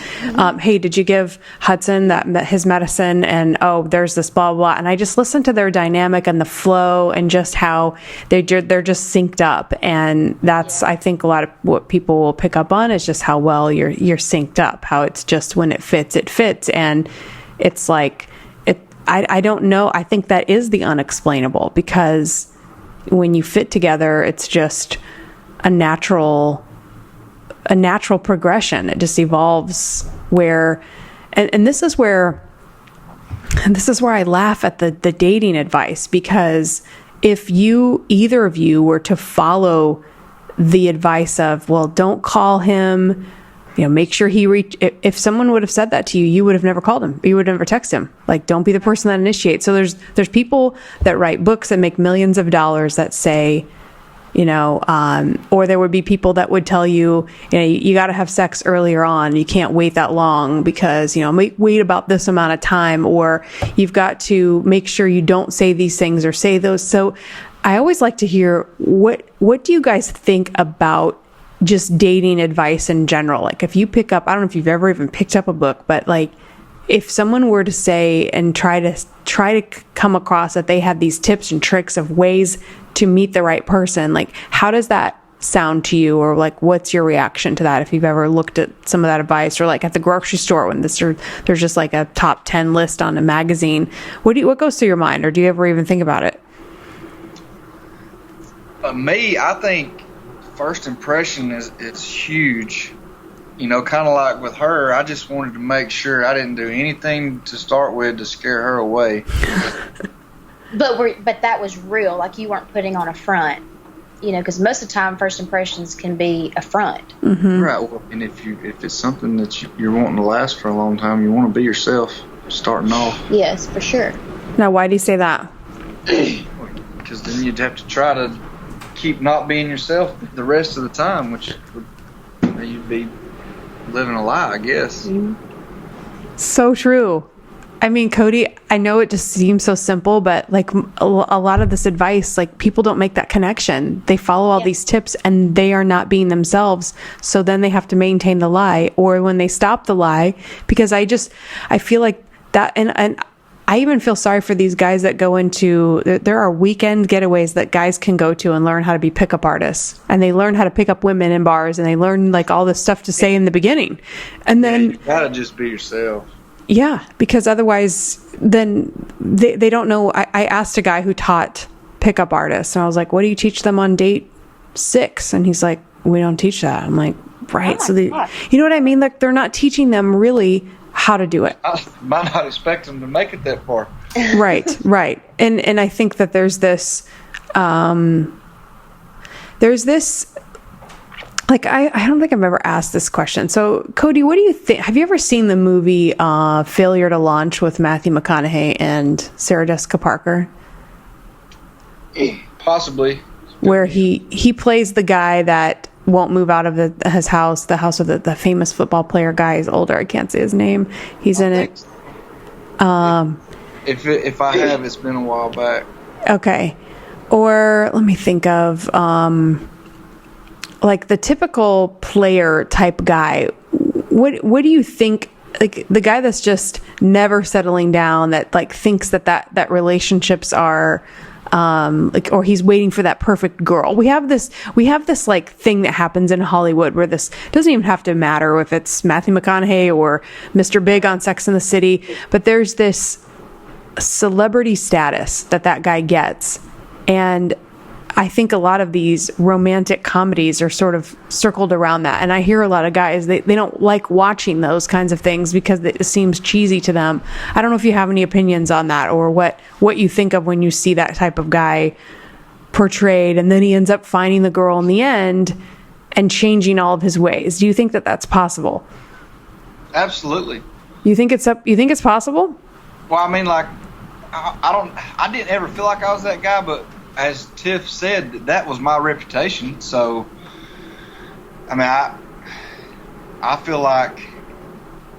hey, did you give Hudson his medicine, and oh, there's this blah blah, and I just listen to their dynamic and the flow, and just how they're just synced up. And that's, I think, a lot of what people will pick up on is just how well you're synced up, how it's just, when it fits, and it's like, I don't know, I think that is the unexplainable, because when you fit together, it's just a natural progression. It just evolves where, and this is where I laugh at the dating advice, because if either of you were to follow the advice of, well, don't call him, make sure if someone would have said that to you, you would have never called him. You would never text him. Like, don't be the person that initiates. So there's people that write books that make millions of dollars that say, or there would be people that would tell you, you got to have sex earlier on. You can't wait that long because, wait about this amount of time, or you've got to make sure you don't say these things or say those. So I always like to hear, what do you guys think about just dating advice in general? Like, if you pick up, I don't know if you've ever even picked up a book, but like, if someone were to say and try to come across that they had these tips and tricks of ways to meet the right person, like, how does that sound to you? Or like, what's your reaction to that? If you've ever looked at some of that advice, or like at the grocery store when there's just like a top 10 list on a magazine, what goes through your mind? Or do you ever even think about it? Me, I think first impression is huge. Kind of like with her, I just wanted to make sure I didn't do anything to start with to scare her away. But that was real. Like, you weren't putting on a front, because most of the time first impressions can be a front. Mm-hmm. Right. Well, and if it's something that you're wanting to last for a long time, you want to be yourself starting off. Yes, for sure. Now, why do you say that? Because then you'd have to try to keep not being yourself the rest of the time, which you'd be living a lie, I guess. So true. I mean, Kody, I know it just seems so simple, but like a lot of this advice, like, people don't make that connection. They follow all these tips and they are not being themselves. So then they have to maintain the lie, or when they stop the lie, because I feel like that, and I even feel sorry for these guys that go into, there are weekend getaways that guys can go to and learn how to be pickup artists. And they learn how to pick up women in bars, and they learn like all this stuff to say in the beginning. And then you gotta just be yourself. Yeah, because otherwise then they don't know. I asked a guy who taught pickup artists, and I was like, what do you teach them on date 6? And he's like, we don't teach that. I'm like, right. Oh, so you know what I mean? Like, they're not teaching them really how to do it. I might not expect them to make it that far. Right. And I think that there's this, like, I don't think I've ever asked this question. So, Kody, what do you think? Have you ever seen the movie Failure to Launch with Matthew McConaughey and Sarah Jessica Parker? Possibly. Where he plays the guy that won't move out of his house, the house of the famous football player guy. He's older. I can't say his name. He's in it. If I have, it's been a while back. Okay. Or let me think of like the typical player type guy. What do you think? Like, the guy that's just never settling down, that like thinks that relationships are like, or he's waiting for that perfect girl. We have this like thing that happens in Hollywood where this doesn't even have to matter if it's Matthew McConaughey or Mr. Big on Sex and the City, but there's this celebrity status that guy gets. And I think a lot of these romantic comedies are sort of circled around that. And I hear a lot of guys, they don't like watching those kinds of things because it seems cheesy to them. I don't know if you have any opinions on that, or what you think of when you see that type of guy portrayed, and then he ends up finding the girl in the end and changing all of his ways. Do you think that that's possible? Absolutely. You think it's possible? Well, I mean, like, I didn't ever feel like I was that guy, but as Tiff said, that was my reputation. So, I mean, I feel like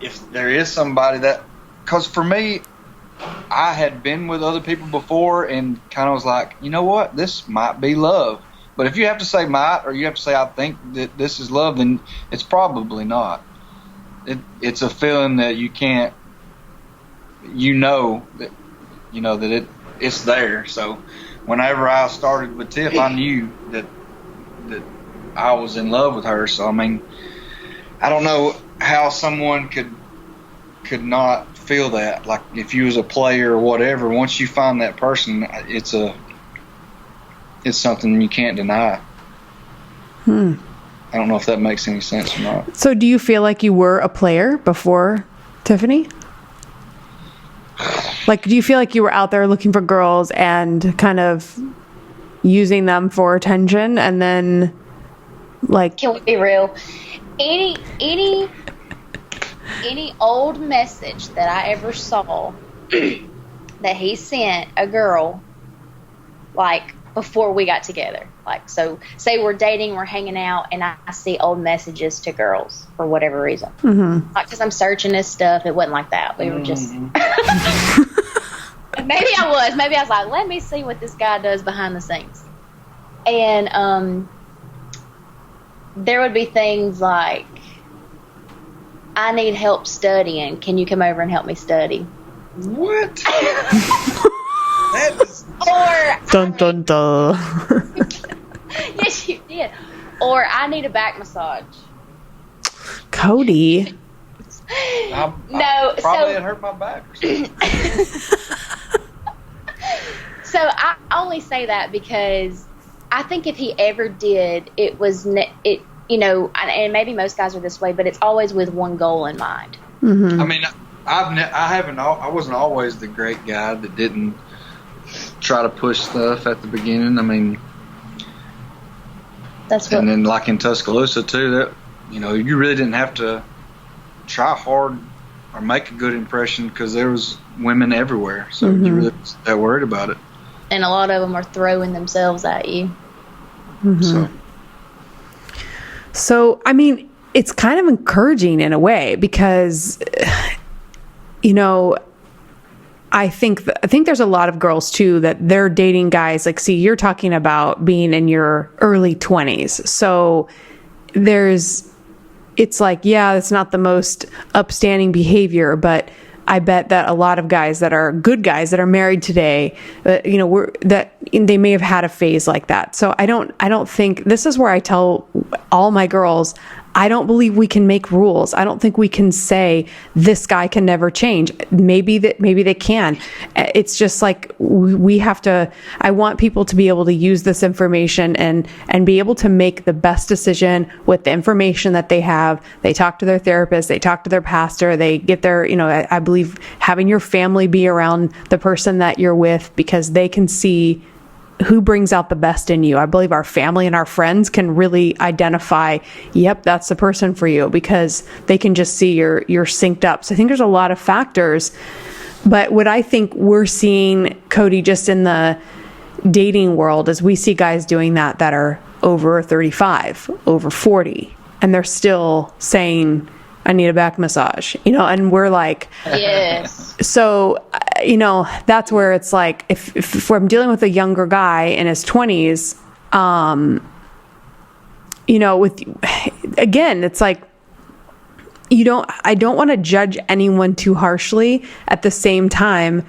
if there is somebody that, because for me, I had been with other people before and kind of was like, you know what, this might be love. But if you have to say might, or you have to say I think that this is love, then it's probably not. It's a feeling that you can't, that it's there. So whenever I started with Tiff, I knew that I was in love with her. So I mean, I don't know how someone could not feel that. Like if you was a player or whatever, once you find that person, it's something you can't deny. I don't know if that makes any sense or not. So do you feel like you were a player before Tiffany? Like, do you feel like you were out there looking for girls and kind of using them for attention, and then, like... Can we be real? Any old message that I ever saw that he sent a girl, like, before we got together. Like, so say we're dating, we're hanging out, and I see old messages to girls for whatever reason. Mm-hmm. Like, because I'm searching this stuff. It wasn't like that. We were just... Maybe I was like, let me see what this guy does behind the scenes. And there would be things like, I need help studying. Can you come over and help me study? What? That is... Or... Dun, dun, dun. Yes, you did. Or, I need a back massage. Kody. I probably had hurt my back or something. So I only say that because I think if he ever did, it was and maybe most guys are this way, but it's always with one goal in mind. Mm-hmm. I mean, I wasn't always the great guy that didn't try to push stuff at the beginning. I mean, and then like in Tuscaloosa too, that you really didn't have to try hard or make a good impression because there was women everywhere, so you really wasn't that worried about it. And a lot of them are throwing themselves at you. Mm-hmm. So, I mean, it's kind of encouraging in a way because, I think there's a lot of girls too that they're dating guys. Like, see, you're talking about being in your early 20s. So it's like, yeah, it's not the most upstanding behavior, but I bet that a lot of guys that are good guys that are married today, they may have had a phase like that. So I don't think, this is where I tell all my girls, I don't believe we can make rules. I don't think we can say this guy can never change. Maybe they can. It's just like we have to, I want people to be able to use this information and be able to make the best decision with the information that they have. They talk to their therapist, they talk to their pastor, they get their, I believe having your family be around the person that you're with because they can see who brings out the best in you. I believe our family and our friends can really identify, yep, that's the person for you, because they can just see you're synced up. So I think there's a lot of factors. But what I think we're seeing, Kody, just in the dating world is we see guys doing that are over 35, over 40, and they're still saying, I need a back massage, and we're like, yes. So, that's where it's like, if I'm dealing with a younger guy in his 20s, again, it's like, I don't want to judge anyone too harshly. At the same time,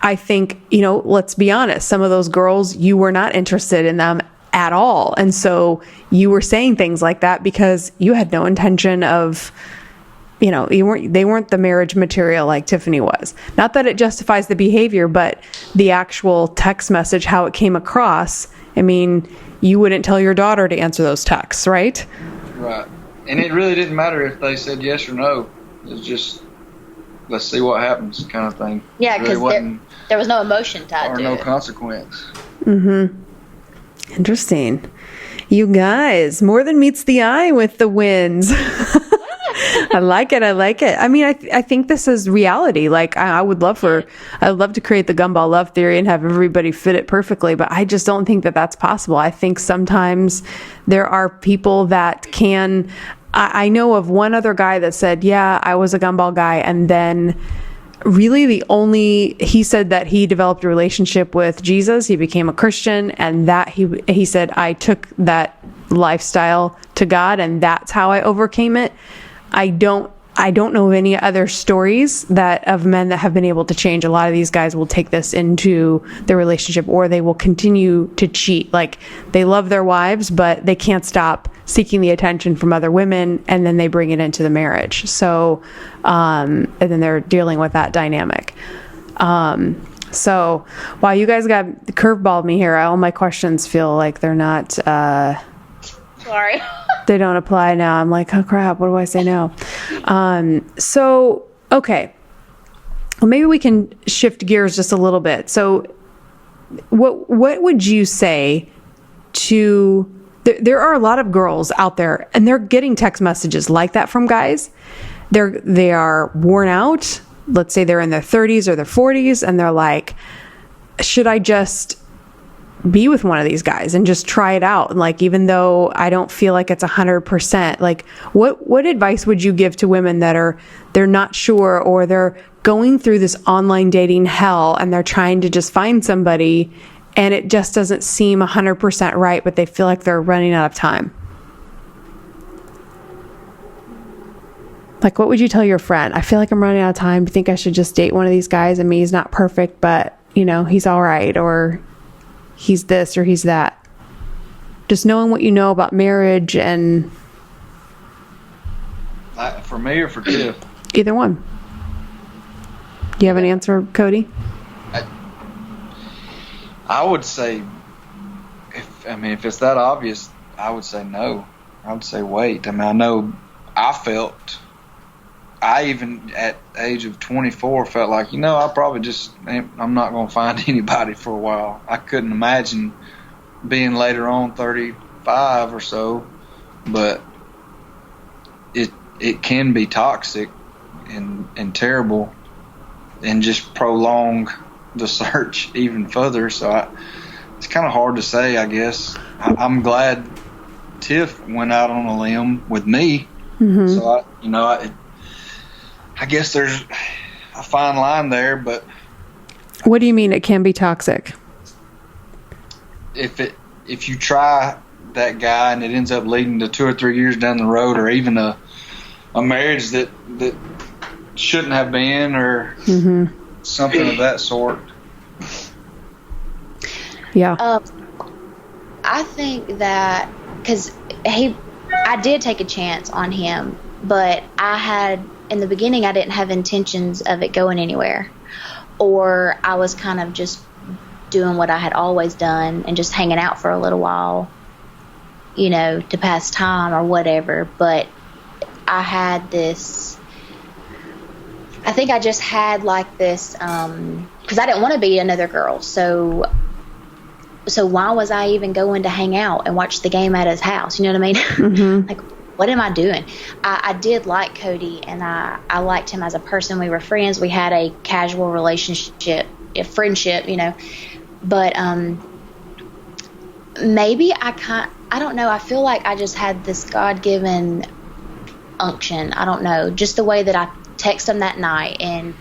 I think, let's be honest, some of those girls, you were not interested in them at all. And so you were saying things like that because you had no intention of, they weren't the marriage material like Tiffany was. Not that it justifies the behavior, but the actual text message, how it came across, I mean, you wouldn't tell your daughter to answer those texts, right? Right. And it really didn't matter if they said yes or no. It's just, let's see what happens kind of thing. Yeah, because there was no emotion tied to it. Or no consequence. Interesting. You guys, more than meets the eye with the wins. I like it. I mean, I think this is reality. Like, I'd love to create the gumball love theory and have everybody fit it perfectly, but I just don't think that that's possible. I think sometimes there are people that can. I know of one other guy that said, yeah, I was a gumball guy, and then really he said that he developed a relationship with Jesus. He became a Christian, and that he said, I took that lifestyle to God, and that's how I overcame it. I don't know of any other stories of men that have been able to change. A lot of these guys will take this into their relationship, or they will continue to cheat. Like, they love their wives, but they can't stop seeking the attention from other women, and then they bring it into the marriage. So, and then they're dealing with that dynamic. So, wow, you guys got curveballed me here. All my questions feel like they're not. Sorry. They don't apply now. I'm like, oh crap, what do I say now? So, okay. Well, maybe we can shift gears just a little bit. So what would you say to, there are a lot of girls out there, and they're getting text messages like that from guys. They are worn out. Let's say they're in their 30s or their 40s, and they're like, should I just be with one of these guys and just try it out? Like, even though I don't feel like it's 100%, like what advice would you give to women that they're not sure, or they're going through this online dating hell and they're trying to just find somebody and it just doesn't seem 100% right, but they feel like they're running out of time? Like, what would you tell your friend? I feel like I'm running out of time. Do you think I should just date one of these guys? I mean, he's not perfect, but he's all right, or he's this or he's that. Just knowing what you know about marriage and... For me or for Tiff? Either one. Do you have an answer, Kody? I would say, if it's that obvious, I would say no. I would say wait. I mean, I know I even at the age of 24 felt like, I probably I'm not going to find anybody for a while. I couldn't imagine being later on 35 or so, but it can be toxic and terrible and just prolong the search even further. So it's kind of hard to say, I guess. I'm glad Tiff went out on a limb with me. Mm-hmm. So I guess there's a fine line there, but... What do you mean it can be toxic? If you try that guy and it ends up leading to 2 or 3 years down the road, or even a marriage that shouldn't have been, or something of that sort. Yeah. I think that, because I did take a chance on him, but in the beginning, I didn't have intentions of it going anywhere. Or I was kind of just doing what I had always done and just hanging out for a little while, to pass time or whatever. But I had this, I think I just had like this, because I didn't want to be another girl. So why was I even going to hang out and watch the game at his house? You know what I mean? Mm-hmm. Like, what am I doing? I did like Kody, and I liked him as a person. We were friends. We had a casual relationship, a friendship, But maybe I don't know. I feel like I just had this God-given unction. I don't know. Just the way that I texted him that night, and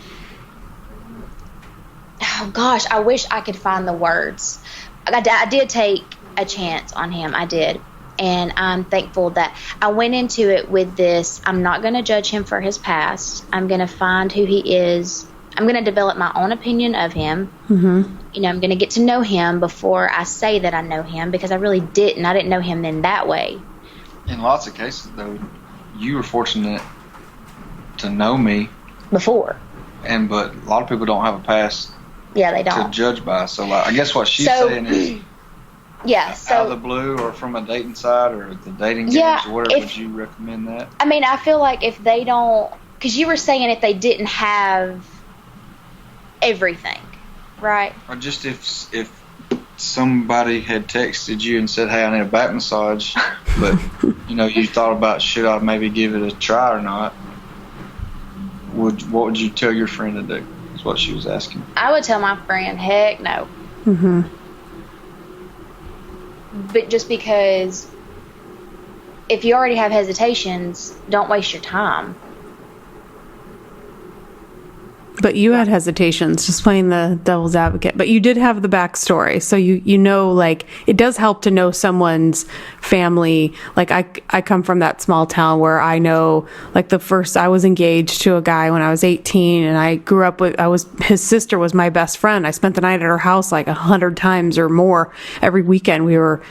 oh gosh, I wish I could find the words. I did take a chance on him. I did. And I'm thankful that I went into it with this. I'm not going to judge him for his past. I'm going to find who he is. I'm going to develop my own opinion of him. Mm-hmm. I'm going to get to know him before I say that I know him, because I really didn't. I didn't know him then that way. In lots of cases, though, you were fortunate to know me before. But a lot of people don't have a past. Yeah, they don't. To judge by. So I guess what she's saying is, Yeah. Out of the blue, or from a dating site, or the dating games, or whatever, would you recommend that? I mean, I feel like if they don't, because you were saying if they didn't have everything, right? Or just if somebody had texted you and said, "Hey, I need a back massage," but you thought about, should I maybe give it a try or not? What would you tell your friend to do? Is what she was asking. I would tell my friend, heck no. Mm-hmm. But just because if you already have hesitations, don't waste your time. But you had hesitations, just playing the devil's advocate. But you did have the backstory, so you know, like, it does help to know someone's family. Like, I come from that small town where I know, like, I was engaged to a guy when I was 18, and I grew up with, his sister was my best friend. I spent the night at her house like 100 times or more every weekend. We were,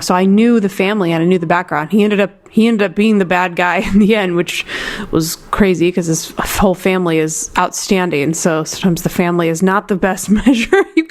so I knew the family and I knew the background. He ended up being the bad guy in the end, which was crazy because his whole family is outstanding. And so sometimes the family is not the best measure. You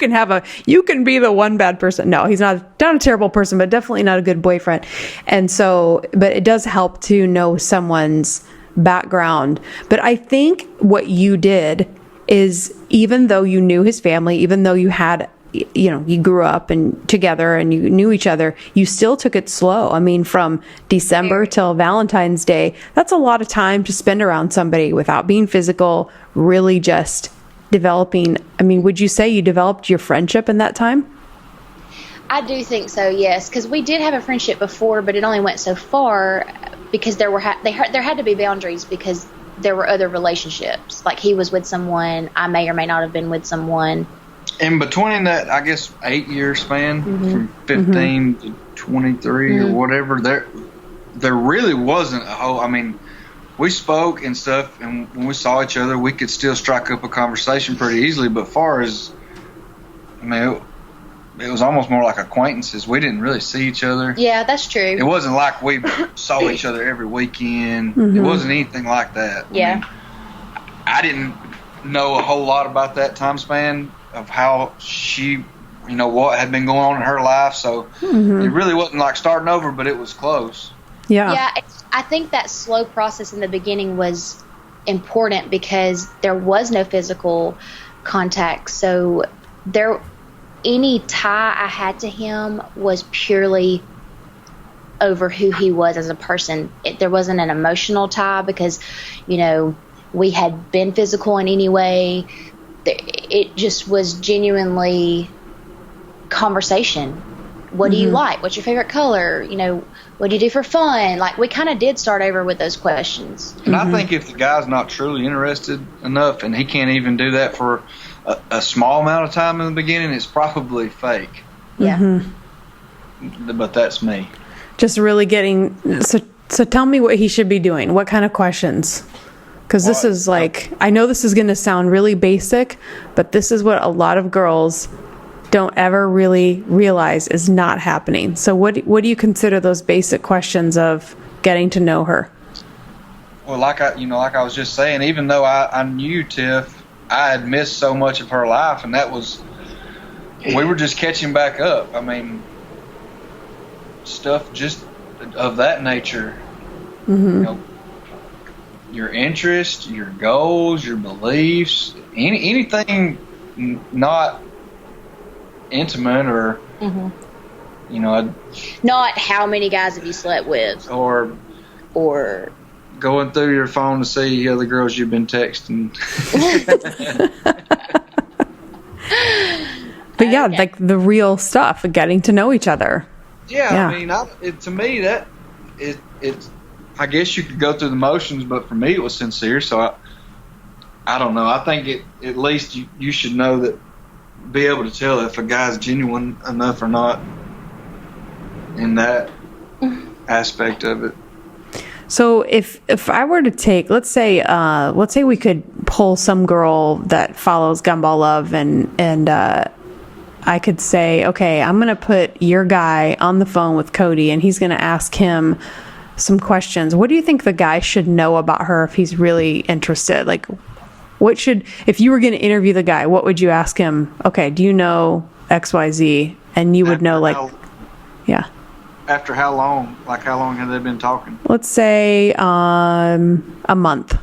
can be the one bad person. No, he's not a terrible person, but definitely not a good boyfriend. And so, but it does help to know someone's background. But I think what you did is, even though you knew his family, even though you had, you grew up and together and you knew each other, you still took it slow. I mean, from December till Valentine's Day, that's a lot of time to spend around somebody without being physical, really just developing. I mean, would you say you developed your friendship in that time? I do think so, yes, because we did have a friendship before, but it only went so far because there had to be boundaries, because there were other relationships. Like, he was with someone, I may or may not have been with someone. In between that, I guess, 8-year span, from 15 to 23 or whatever, there really wasn't a whole. I mean, we spoke and stuff, and when we saw each other, we could still strike up a conversation pretty easily. But far as, I mean, it was almost more like acquaintances. We didn't really see each other. Yeah, that's true. It wasn't like we saw each other every weekend. It wasn't anything like that. Yeah. I mean, I didn't know a whole lot about that time span of how she, what had been going on in her life. So it really wasn't like starting over, but it was close. Yeah. Yeah, I think that slow process in the beginning was important because there was no physical contact. So any tie I had to him was purely over who he was as a person. There wasn't an emotional tie because, we had been physical in any way. It just was genuinely conversation. What do you like? What's your favorite color? What do you do for fun? Like, we kind of did start over with those questions. And I think if the guy's not truly interested enough and he can't even do that for a small amount of time in the beginning, it's probably fake. Yeah. But that's me. Just really getting, so tell me what he should be doing. What kind of questions? Because this is like, I know this is going to sound really basic, but this is what a lot of girls don't ever really realize is not happening. So what do you consider those basic questions of getting to know her? Well, like I was just saying, even though I knew Tiff, I had missed so much of her life, and we were just catching back up. I mean, stuff just of that nature. Your interests, your goals, your beliefs, anything not intimate or, not how many guys have you slept with, or going through your phone to see the other girls you've been texting. But yeah, like the real stuff, getting to know each other. Yeah. I mean, to me that it's. I guess you could go through the motions, but for me it was sincere. So I don't know. I think at least you should know that, be able to tell if a guy's genuine enough or not in that aspect of it. So if I were to take, let's say we could pull some girl that follows Gumball Love and I could say, okay, I'm going to put your guy on the phone with Kody and he's going to ask him some questions. What do you think the guy should know about her if he's really interested? Like, if you were going to interview the guy, what would you ask him? Okay, do you know XYZ? And you would know, like, Yeah. After how long? Like, how long have they been talking? Let's say a month.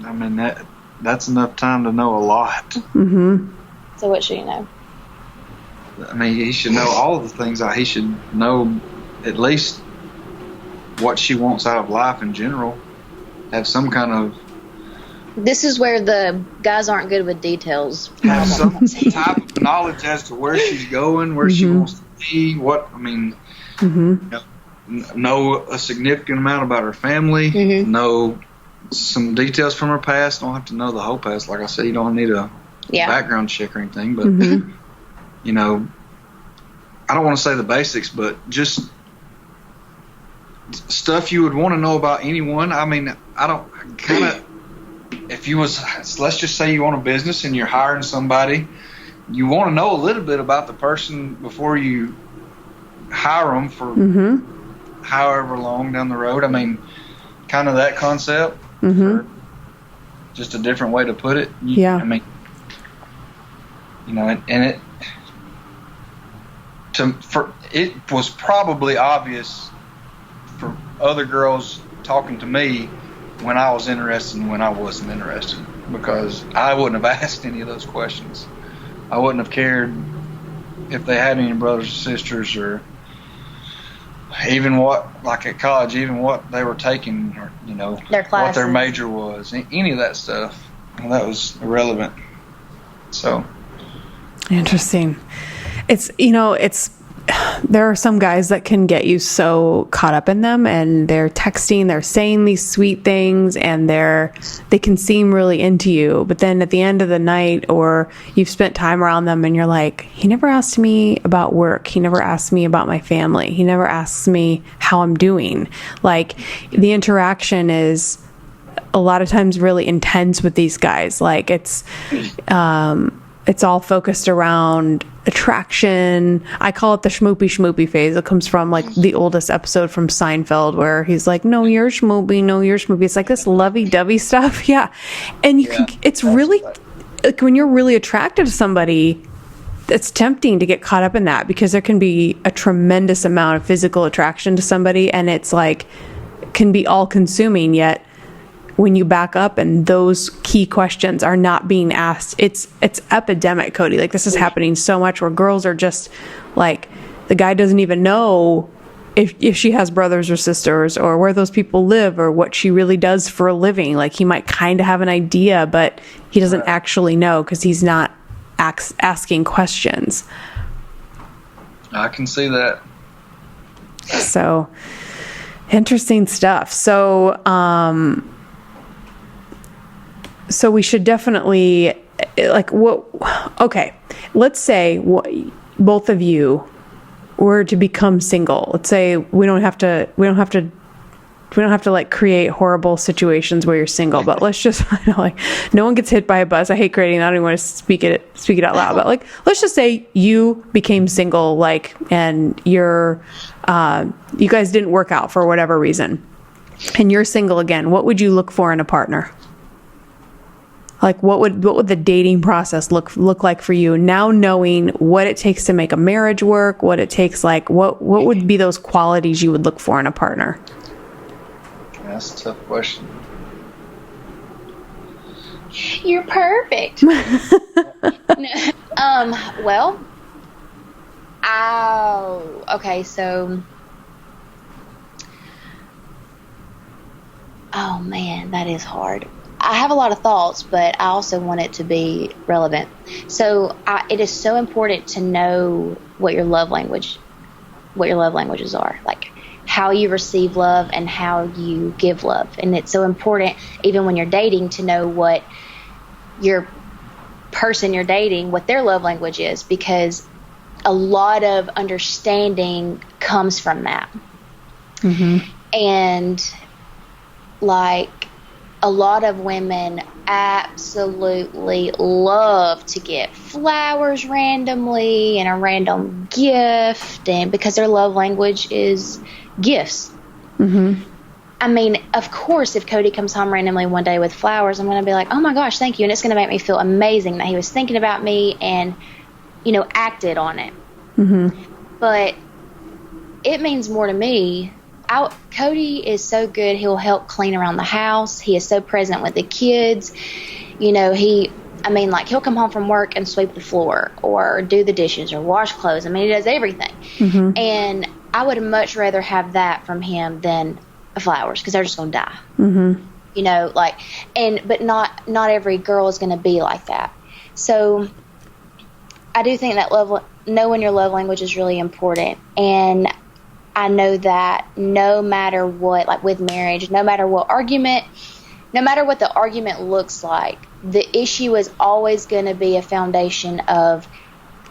I mean, that's enough time to know a lot. Mm-hmm. So what should you know? I mean, he should know all of the things. He should know at least what she wants out of life in general. Have some kind of... This is where the guys aren't good with details. Have some type of knowledge as to where she's going, where she wants to be, know a significant amount about her family, know some details from her past. Don't have to know the whole past. Like I said, you don't need a background check or anything, but you know, I don't want to say the basics, but just stuff you would want to know about anyone. I mean, if you was, let's just say you own a business and you're hiring somebody, you want to know a little bit about the person before you hire them for however long down the road. I mean, kind of that concept. Just a different way to put it. Yeah. I mean, you know, and it was probably obvious for other girls talking to me when I was interested and when I wasn't interested, because I wouldn't have asked any of those questions. I wouldn't have cared if they had any brothers or sisters, or even what, like at college, even what they were taking, or, you know, what their major was, any of that stuff. Well, that was irrelevant. So interesting. It's, you know, there are some guys that can get you so caught up in them, and they're texting, they're saying these sweet things, and they can seem really into you, but then at the end of the night, or you've spent time around them and you're like, he never asked me about work, he never asked me about my family, he never asks me how I'm doing. Like, the interaction is a lot of times really intense with these guys. Like, it's all focused around attraction. I call it the schmoopy phase. It comes from like the oldest episode from Seinfeld, where he's like, no, you're schmoopy, no, you're schmoopy. It's like this lovey-dovey stuff. Yeah. And it's really, like, when you're really attracted to somebody, it's tempting to get caught up in that, because there can be a tremendous amount of physical attraction to somebody, and it's like, can be all consuming. Yet when you back up and those key questions are not being asked, it's epidemic, Kody. Like, this is happening so much, where girls are just like, the guy doesn't even know if she has brothers or sisters, or where those people live, or what she really does for a living. Like, he might kind of have an idea, but he doesn't actually know, because he's not asking questions. I can see that. So interesting stuff. So we should definitely, like, okay, let's say both of you were to become single. Let's say we don't have to like create horrible situations where you're single, but let's just, like, no one gets hit by a bus. I hate creating that. I don't even want to speak it out loud, but like, let's just say you became single, like, and you guys didn't work out for whatever reason, and you're single again. What would you look for in a partner? Like, what would the dating process look like for you now, knowing what it takes to make a marriage work, what it takes, like, what would be those qualities you would look for in a partner? That's a tough question. You're perfect. Well, okay, so, oh man, that is hard. I have a lot of thoughts, but I also want it to be relevant. So it is so important to know what your love languages are, like how you receive love and how you give love. And it's so important, even when you're dating, to know what your person you're dating, what their love language is, because a lot of understanding comes from that. And like, a lot of women absolutely love to get flowers randomly and a random gift, and because their love language is gifts. I mean, of course, if Kody comes home randomly one day with flowers, I'm going to be like, oh my gosh, thank you. And it's going to make me feel amazing that he was thinking about me and, you know, acted on it. But it means more to me. Kody is so good. He'll help clean around the house. He is so present with the kids. He'll come home from work and sweep the floor or do the dishes or wash clothes. I mean, he does everything. Mm-hmm. And I would much rather have that from him than flowers, because they're just going to die. Mm-hmm. But not every girl is going to be like that. So I do think that knowing your love language is really important. And I know that no matter what, like with marriage, no matter what the argument looks like, the issue is always going to be a foundation of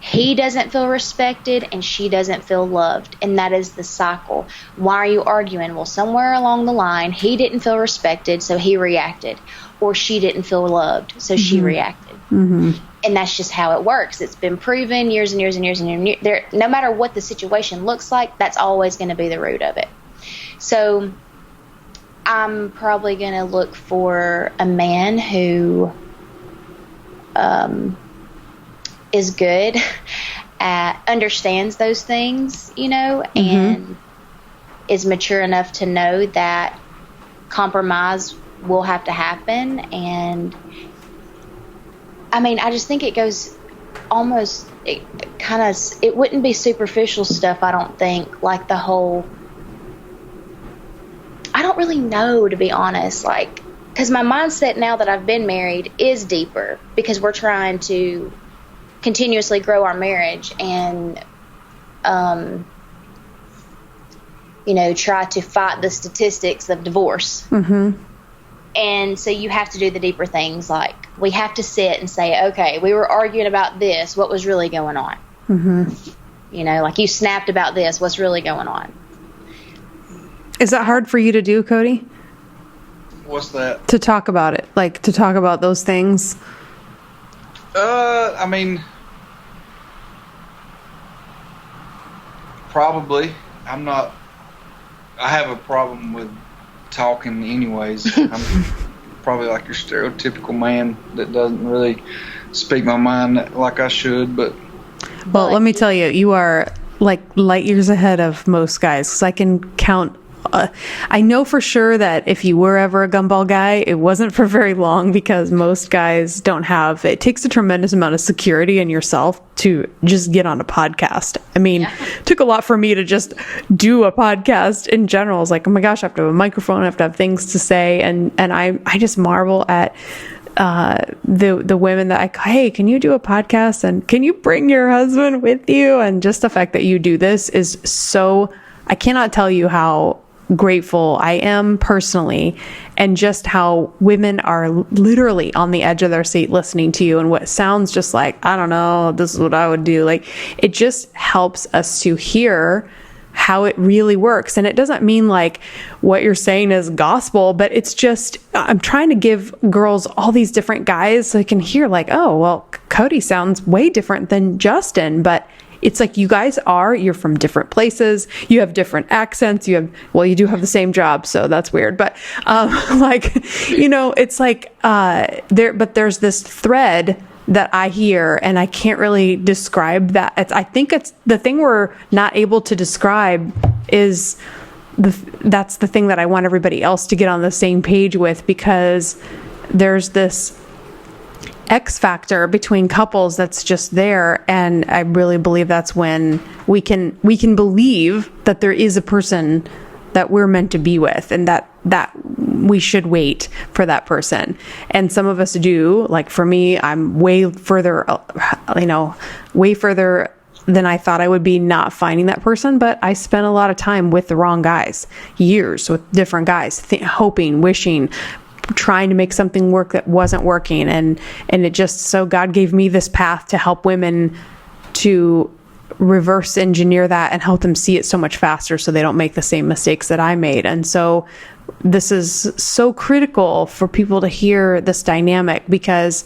he doesn't feel respected and she doesn't feel loved. And that is the cycle. Why are you arguing? Well, somewhere along the line, he didn't feel respected, so he reacted. Or she didn't feel loved, so she reacted. Mm-hmm. And that's just how it works. It's been proven years and years and years and years. No matter what the situation looks like, that's always going to be the root of it. So I'm probably going to look for a man who is good understands those things, and is mature enough to know that compromise will have to happen. And I just think it goes it wouldn't be superficial stuff, I don't think, like the whole, I don't really know, to be honest, because my mindset now that I've been married is deeper, because we're trying to continuously grow our marriage and, try to fight the statistics of divorce. Mm-hmm. And so you have to do the deeper things, like we have to sit and say, okay, we were arguing about this. What was really going on? Mm-hmm. Like you snapped about this. What's really going on? Is that hard for you to do, Kody? What's that? To talk about it, like to talk about those things? Probably. I have a problem with talking anyways. I'm probably like your stereotypical man that doesn't really speak my mind like I should, but let me tell you, you are like light years ahead of most guys, because I can count. I know for sure that if you were ever a gumball guy, it wasn't for very long, because most guys don't have, it takes a tremendous amount of security in yourself to just get on a podcast. It took a lot for me to just do a podcast in general. It's like, oh my gosh, I have to have a microphone, I have to have things to say. And I just marvel at the women that hey, can you do a podcast? And can you bring your husband with you? And just the fact that you do this is so, I cannot tell you how grateful I am personally, and just how women are literally on the edge of their seat listening to you, and what sounds just like, I don't know, this is what I would do. Like, it just helps us to hear how it really works. And it doesn't mean like what you're saying is gospel, but it's just, I'm trying to give girls all these different guys so they can hear like, oh, well, Kody sounds way different than Justin, but it's like you're from different places. You have different accents. You do have the same job, so that's weird. But it's like there's this thread that I hear, and I can't really describe that. I think it's the thing we're not able to describe is that's the thing that I want everybody else to get on the same page with, because there's this X factor between couples that's just there, and I really believe that's when we can believe that there is a person that we're meant to be with, and that we should wait for that person. And some of us do. Like for me, I'm way further than I thought I would be not finding that person, but I spent a lot of time with the wrong guys, years with different guys, hoping, wishing, trying to make something work that wasn't working. And it just, so God gave me this path to help women to reverse engineer that and help them see it so much faster so they don't make the same mistakes that I made. And so this is so critical for people to hear this dynamic, because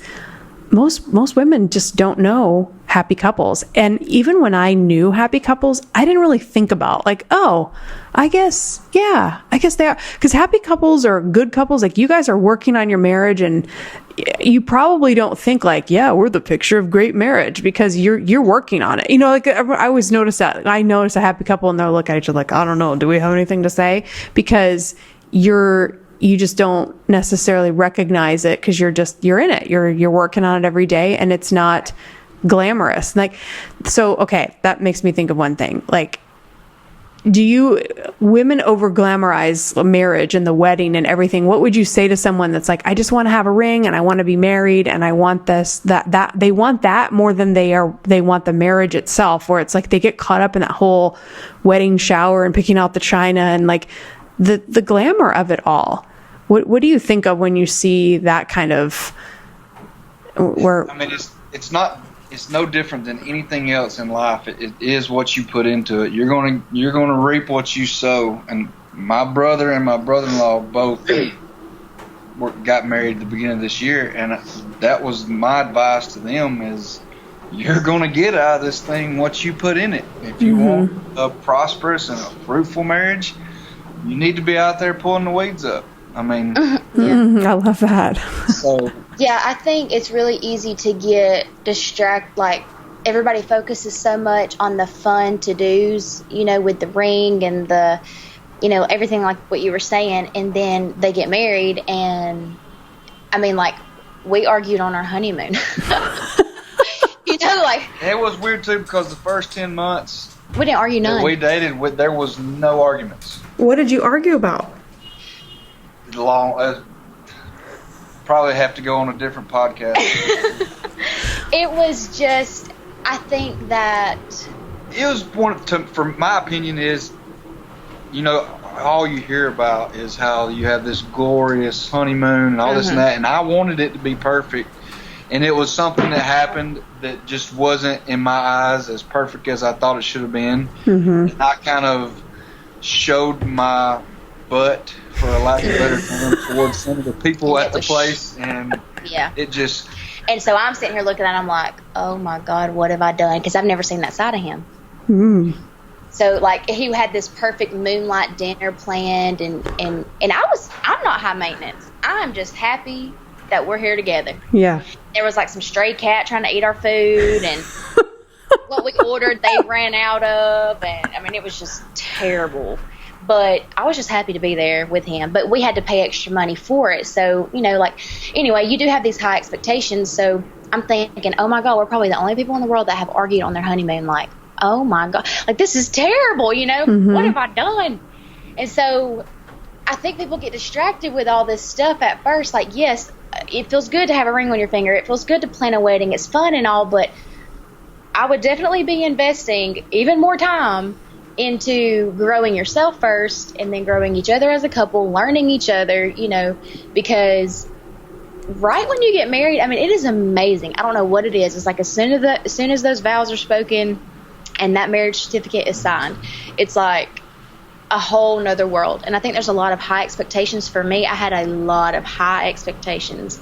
most women just don't know happy couples. And even when I knew happy couples, I didn't really think about like, oh, I guess they are. Because happy couples are good couples. Like you guys are working on your marriage, and you probably don't think like, yeah, we're the picture of great marriage because you're working on it. You know, like I always notice that. I notice a happy couple and they'll look at each other like, I don't know, do we have anything to say? Because you just don't necessarily recognize it because you're in it. You're working on it every day, and it's not glamorous. Like, so, okay, that makes me think of one thing. Like, women over glamorize marriage and the wedding and everything? What would you say to someone that's like, I just want to have a ring and I want to be married and I want this, that they want that more than they want the marriage itself, where it's like they get caught up in that whole wedding shower and picking out the china and like the glamour of it all. What do you think of when you see that kind of where? I mean, it's no different than anything else in life. It is what you put into it. You're gonna reap what you sow. And my brother and my brother-in-law both got married at the beginning of this year, and that was my advice to them: is you're gonna get out of this thing what you put in it. If you want a prosperous and a fruitful marriage, you need to be out there pulling the weeds up. I mean, I love that. So yeah, I think it's really easy to get distracted. Like everybody focuses so much on the fun to-dos, with the ring and the, everything like what you were saying, and then they get married, and I mean, like we argued on our honeymoon. Like it was weird too because the first 10 months we didn't argue none. We dated. There was no arguments. What did you argue about? Probably have to go on a different podcast. It was just, I think that it was for my opinion is, all you hear about is how you have this glorious honeymoon and all this and that, and I wanted it to be perfect, and it was something that happened that just wasn't in my eyes as perfect as I thought it should have been. And I kind of showed my butt, for a lack of a better term, towards some of the people at the place, and it just. And so I'm sitting here looking at him, I'm like, oh my God, what have I done? Because I've never seen that side of him. So like he had this perfect moonlight dinner planned, and I'm not high maintenance. I'm just happy that we're here together. Yeah. There was like some stray cat trying to eat our food, and what we ordered they ran out of, and I mean it was just terrible. But I was just happy to be there with him. But we had to pay extra money for it. So, anyway, you do have these high expectations. So I'm thinking, oh my God, we're probably the only people in the world that have argued on their honeymoon. Like, oh my God, like this is terrible, what have I done? And so I think people get distracted with all this stuff at first. Like, yes, it feels good to have a ring on your finger. It feels good to plan a wedding. It's fun and all, but I would definitely be investing even more time into growing yourself first, and then growing each other as a couple, learning each other, because right when you get married, I mean, it is amazing. I don't know what it is. It's like as soon as those vows are spoken and that marriage certificate is signed, it's like a whole nother world. And I think there's a lot of high expectations. For me, I had a lot of high expectations,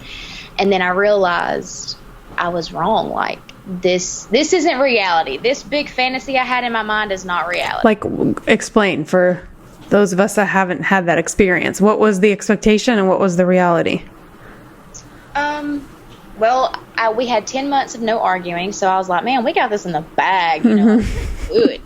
and then I realized I was wrong. Like, this isn't reality. This big fantasy I had in my mind is not reality. Like, explain for those of us that haven't had that experience. What was the expectation and what was the reality? Well, we had 10 months of no arguing, so I was like, man, we got this in the bag, good.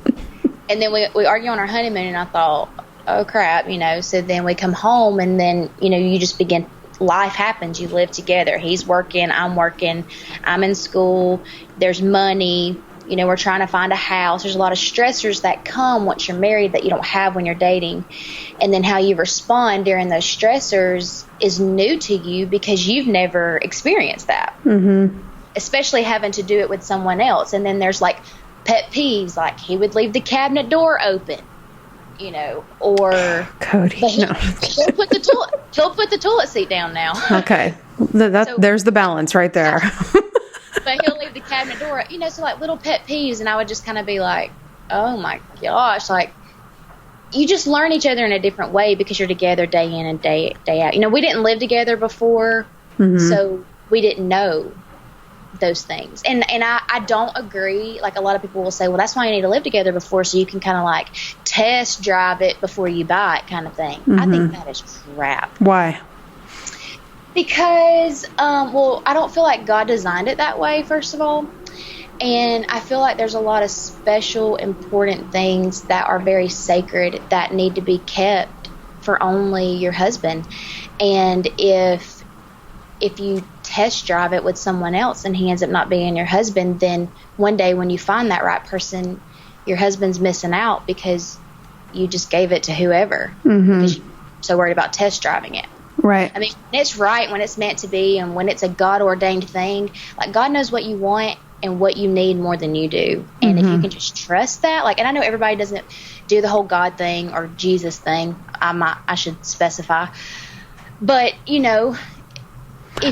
And then we argue on our honeymoon, and I thought, oh crap, so then we come home, and then, you just begin, life happens. You live together. He's working, I'm working, I'm in school, there's money, we're trying to find a house. There's a lot of stressors that come once you're married that you don't have when you're dating. And then how you respond during those stressors is new to you because you've never experienced that. Especially having to do it with someone else. And then there's like pet peeves, like he would leave the cabinet door open. Or Kody. He'll put the toilet seat down now. Okay, there's the balance right there. But he'll leave the cabinet door, so like little pet peeves, and I would just kind of be like, oh my gosh, like you just learn each other in a different way because you're together day in and day out. We didn't live together before, so we didn't know those things. And I don't agree. Like, a lot of people will say, well, that's why you need to live together before, so you can kind of like test drive it before you buy it, kind of thing. I think that is crap. Why? Because, well, I don't feel like God designed it that way, first of all. And I feel like there's a lot of special, important things that are very sacred that need to be kept for only your husband. And if you test drive it with someone else and he ends up not being your husband, then one day when you find that right person, your husband's missing out because you just gave it to whoever because you're so worried about test driving it. Right. I mean, when it's right, when it's meant to be, and when it's a God-ordained thing, like, God knows what you want and what you need more than you do. And if you can just trust that, like, and I know everybody doesn't do the whole God thing or Jesus thing. I should specify. But, you know,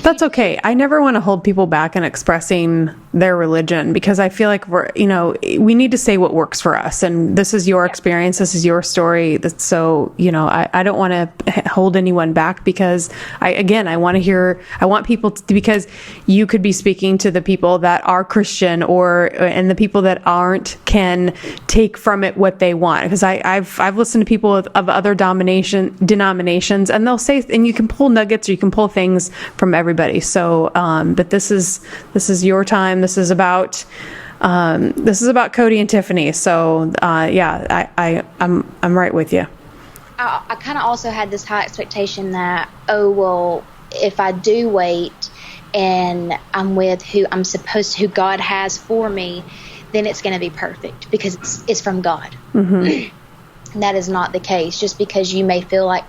that's okay. I never want to hold people back in expressing their religion, because I feel like we need to say what works for us. And this is your experience. This is your story. So, I don't want to hold anyone back, because I want people to, because you could be speaking to the people that are Christian and the people that aren't can take from it what they want. Because I've listened to people of other denominations, and they'll say, and you can pull nuggets or you can pull things from everybody. So, but this is your time. This is about Kody and Tiffany. So, I'm right with you. I kind of also had this high expectation that, if I do wait and I'm with who God has for me, then it's going to be perfect because it's from God. And that is not the case. Just because you may feel like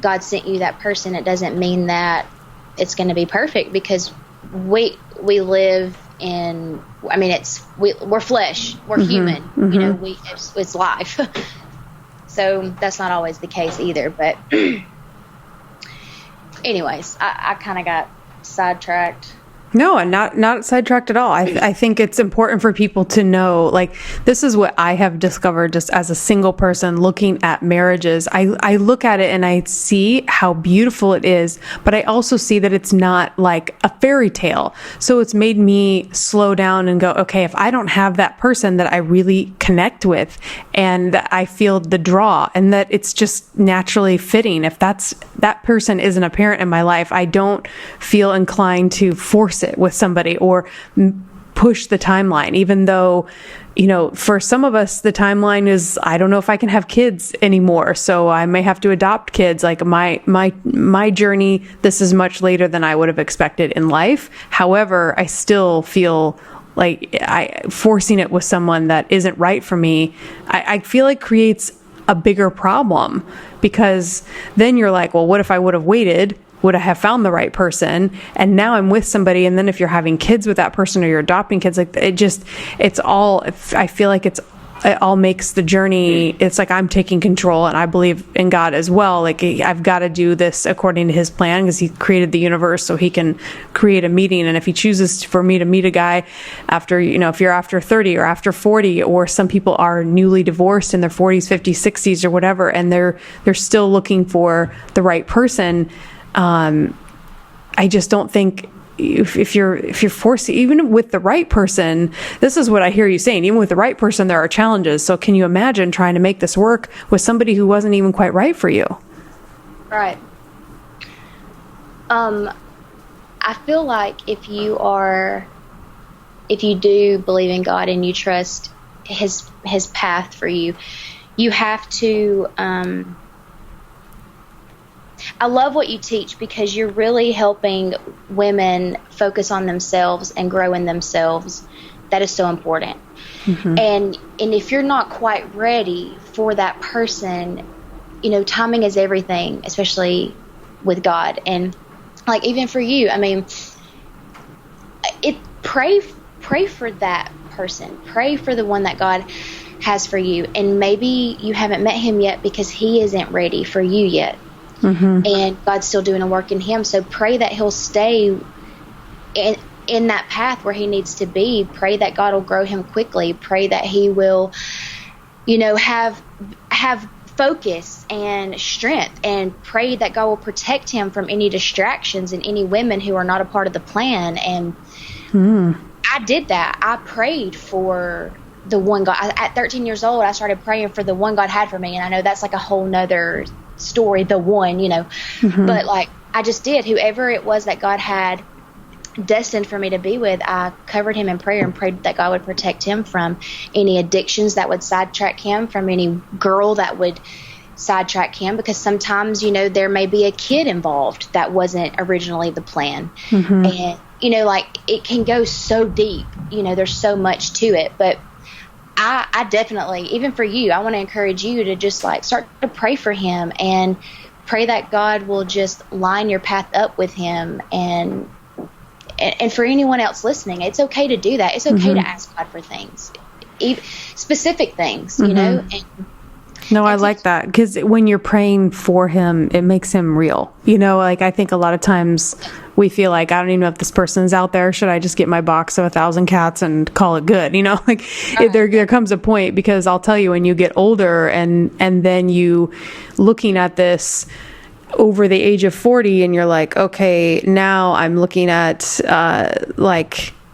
God sent you that person, it doesn't mean that it's going to be perfect, because we live in, I mean, we're flesh, we're human, it's life. So that's not always the case either. But anyways, I kind of got sidetracked. No, and not sidetracked at all. I think it's important for people to know, like, this is what I have discovered just as a single person looking at marriages. I look at it and I see how beautiful it is, but I also see that it's not like a fairy tale. So it's made me slow down and go, okay, if I don't have that person that I really connect with and that I feel the draw and that it's just naturally fitting, if that person isn't a parent in my life, I don't feel inclined to force it with somebody or push the timeline, even though, for some of us, the timeline is, I don't know if I can have kids anymore, so I may have to adopt kids. Like my journey, this is much later than I would have expected in life. However, I still feel like forcing it with someone that isn't right for me, I feel like creates a bigger problem, because then you're like, well, what if I would have waited? Would I have found the right person? And now I'm with somebody. And then if you're having kids with that person or you're adopting kids, like I feel like it all makes the journey. It's like I'm taking control, and I believe in God as well. Like, I've got to do this according to his plan, because he created the universe so he can create a meeting. And if he chooses for me to meet a guy after, if you're after 30 or after 40, or some people are newly divorced in their 40s, 50s, 60s or whatever, and they're still looking for the right person. I just don't think if you're forced, even with the right person, this is what I hear you saying, even with the right person, there are challenges. So can you imagine trying to make this work with somebody who wasn't even quite right for you? Right. I feel like if you do believe in God and you trust his path for you, you have to, I love what you teach, because you're really helping women focus on themselves and grow in themselves. That is so important. And if you're not quite ready for that person, timing is everything, especially with God. And like, even for you, I mean, pray for that person. Pray for the one that God has for you. And maybe you haven't met him yet because he isn't ready for you yet. And God's still doing a work in him. So pray that he'll stay in that path where he needs to be. Pray that God will grow him quickly. Pray that he will, have focus and strength, and pray that God will protect him from any distractions and any women who are not a part of the plan. And I did that. I prayed for the one God. At 13 years old, I started praying for the one God had for me. And I know that's like a whole nother story, the one, but like I just did. Whoever it was that God had destined for me to be with, I covered him in prayer and prayed that God would protect him from any addictions that would sidetrack him, from any girl that would sidetrack him, because sometimes, there may be a kid involved that wasn't originally the plan. And, like it can go so deep, there's so much to it. But I definitely, even for you, I want to encourage you to just like start to pray for him and pray that God will just line your path up with him. And for anyone else listening, it's okay to do that. It's okay to ask God for things, specific things, And, no, I like that, because when you're praying for him, it makes him real. Like I think a lot of times we feel like, I don't even know if this person's out there. Should I just get my box of 1,000 cats and call it good? Like there comes a point, because I'll tell you, when you get older and then you looking at this over the age of 40 and you're like, okay, now I'm looking at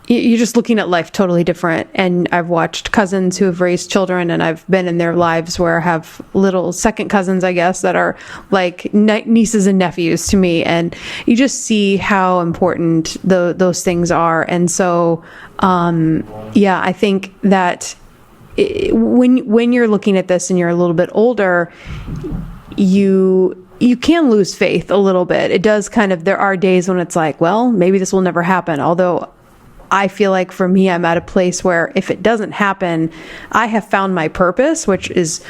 you're just looking at life totally different. And I've watched cousins who have raised children, and I've been in their lives where I have little second cousins, I guess, that are like nieces and nephews to me. And you just see how important those things are. And so, I think that when you're looking at this and you're a little bit older, you can lose faith a little bit. It does there are days when it's like, well, maybe this will never happen. Although I feel like for me, I'm at a place where if it doesn't happen, I have found my purpose, which is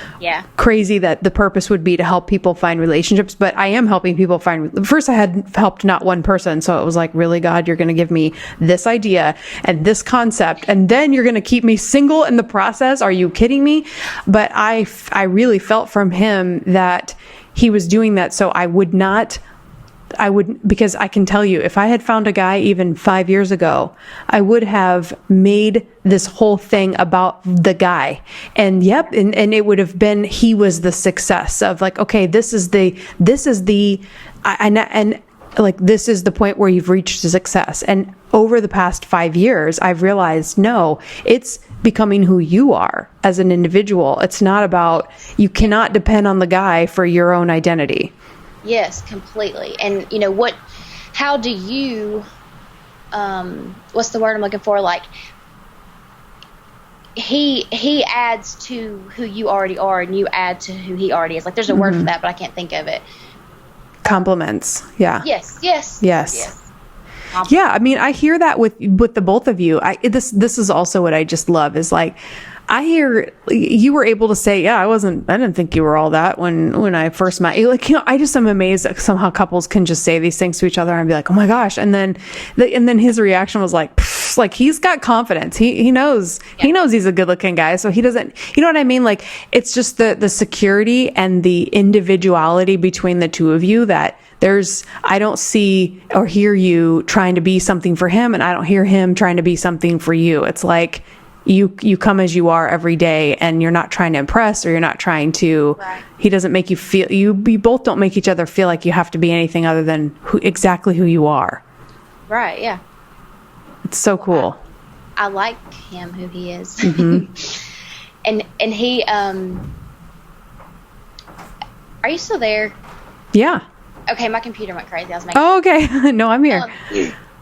crazy that the purpose would be to help people find relationships. But I am helping people find. First, I had helped not one person. So it was like, really, God, you're going to give me this idea and this concept, and then you're going to keep me single in the process. Are you kidding me? But I really felt from him that he was doing that so I would, because I can tell you, if I had found a guy even 5 years ago, I would have made this whole thing about the guy. And and it would have been, he was the success of like, okay, this is the point where you've reached success. And over the past 5 years, I've realized, no, it's becoming who you are as an individual. It's not about, you cannot depend on the guy for your own identity. Yes, completely. And how do you, what's the word I'm looking for? Like he adds to who you already are, and you add to who he already is. Like there's a word for that, but I can't think of it. Compliments. Yeah. Yes. Yeah. I mean, I hear that with the both of you. This is also what I just love is like, I hear you were able to say, I didn't think you were all that when I first met you. Like, I just am amazed that somehow couples can just say these things to each other and be like, oh my gosh. And then his reaction was like he's got confidence. He knows he's a good looking guy. So he doesn't, you know what I mean? Like, it's just the security and the individuality between the two of you that I don't see or hear you trying to be something for him, and I don't hear him trying to be something for you. It's like, you come as you are every day, and you're not trying to impress, or you're not trying to, he doesn't make you feel, you both don't make each other feel like you have to be anything other than exactly who you are. Right. Yeah. It's so cool. I like him, who he is. and he, are you still there? Yeah. Okay. My computer went crazy. I was making. Oh, okay. No, I'm here.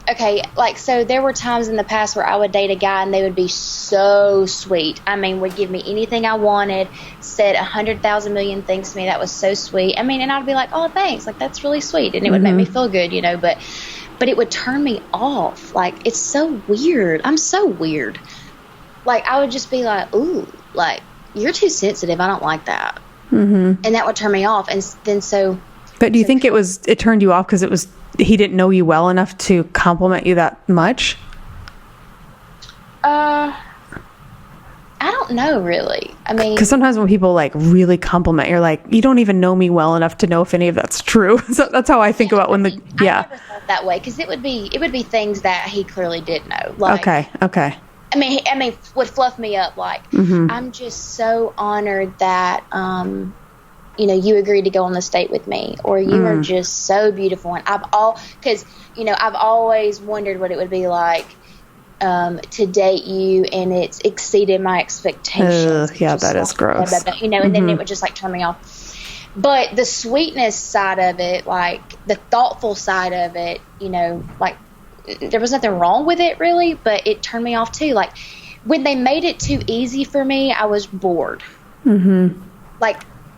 Okay, so there were times in the past where I would date a guy and they would be so sweet. I mean, would give me anything I wanted, said 100,000 million things to me that was so sweet. I mean, and I'd be like, oh, thanks, like that's really sweet, and it would make me feel good, but it would turn me off. Like, it's so weird. I'm so weird. Like, I would just be like, ooh, like, you're too sensitive. I don't like that. And that would turn me off. And then so. But do you think it turned you off because he didn't know you well enough to compliment you that much? I don't know, really. I mean, because sometimes when people like really compliment, you're like, you don't even know me well enough to know if any of that's true. So that's how I think about when I never thought that way, because it would be things that he clearly did know. Like, okay. I mean, would fluff me up. Like, I'm just so honored that you agreed to go on this date with me, or you are just so beautiful. And I've always wondered what it would be like to date you, and it's exceeded my expectations. Yeah, that is gross. Blah, blah, blah, and then it would just turn me off. But the sweetness side of it, the thoughtful side of it, there was nothing wrong with it really, but it turned me off too. When they made it too easy for me, I was bored. Mm-hmm.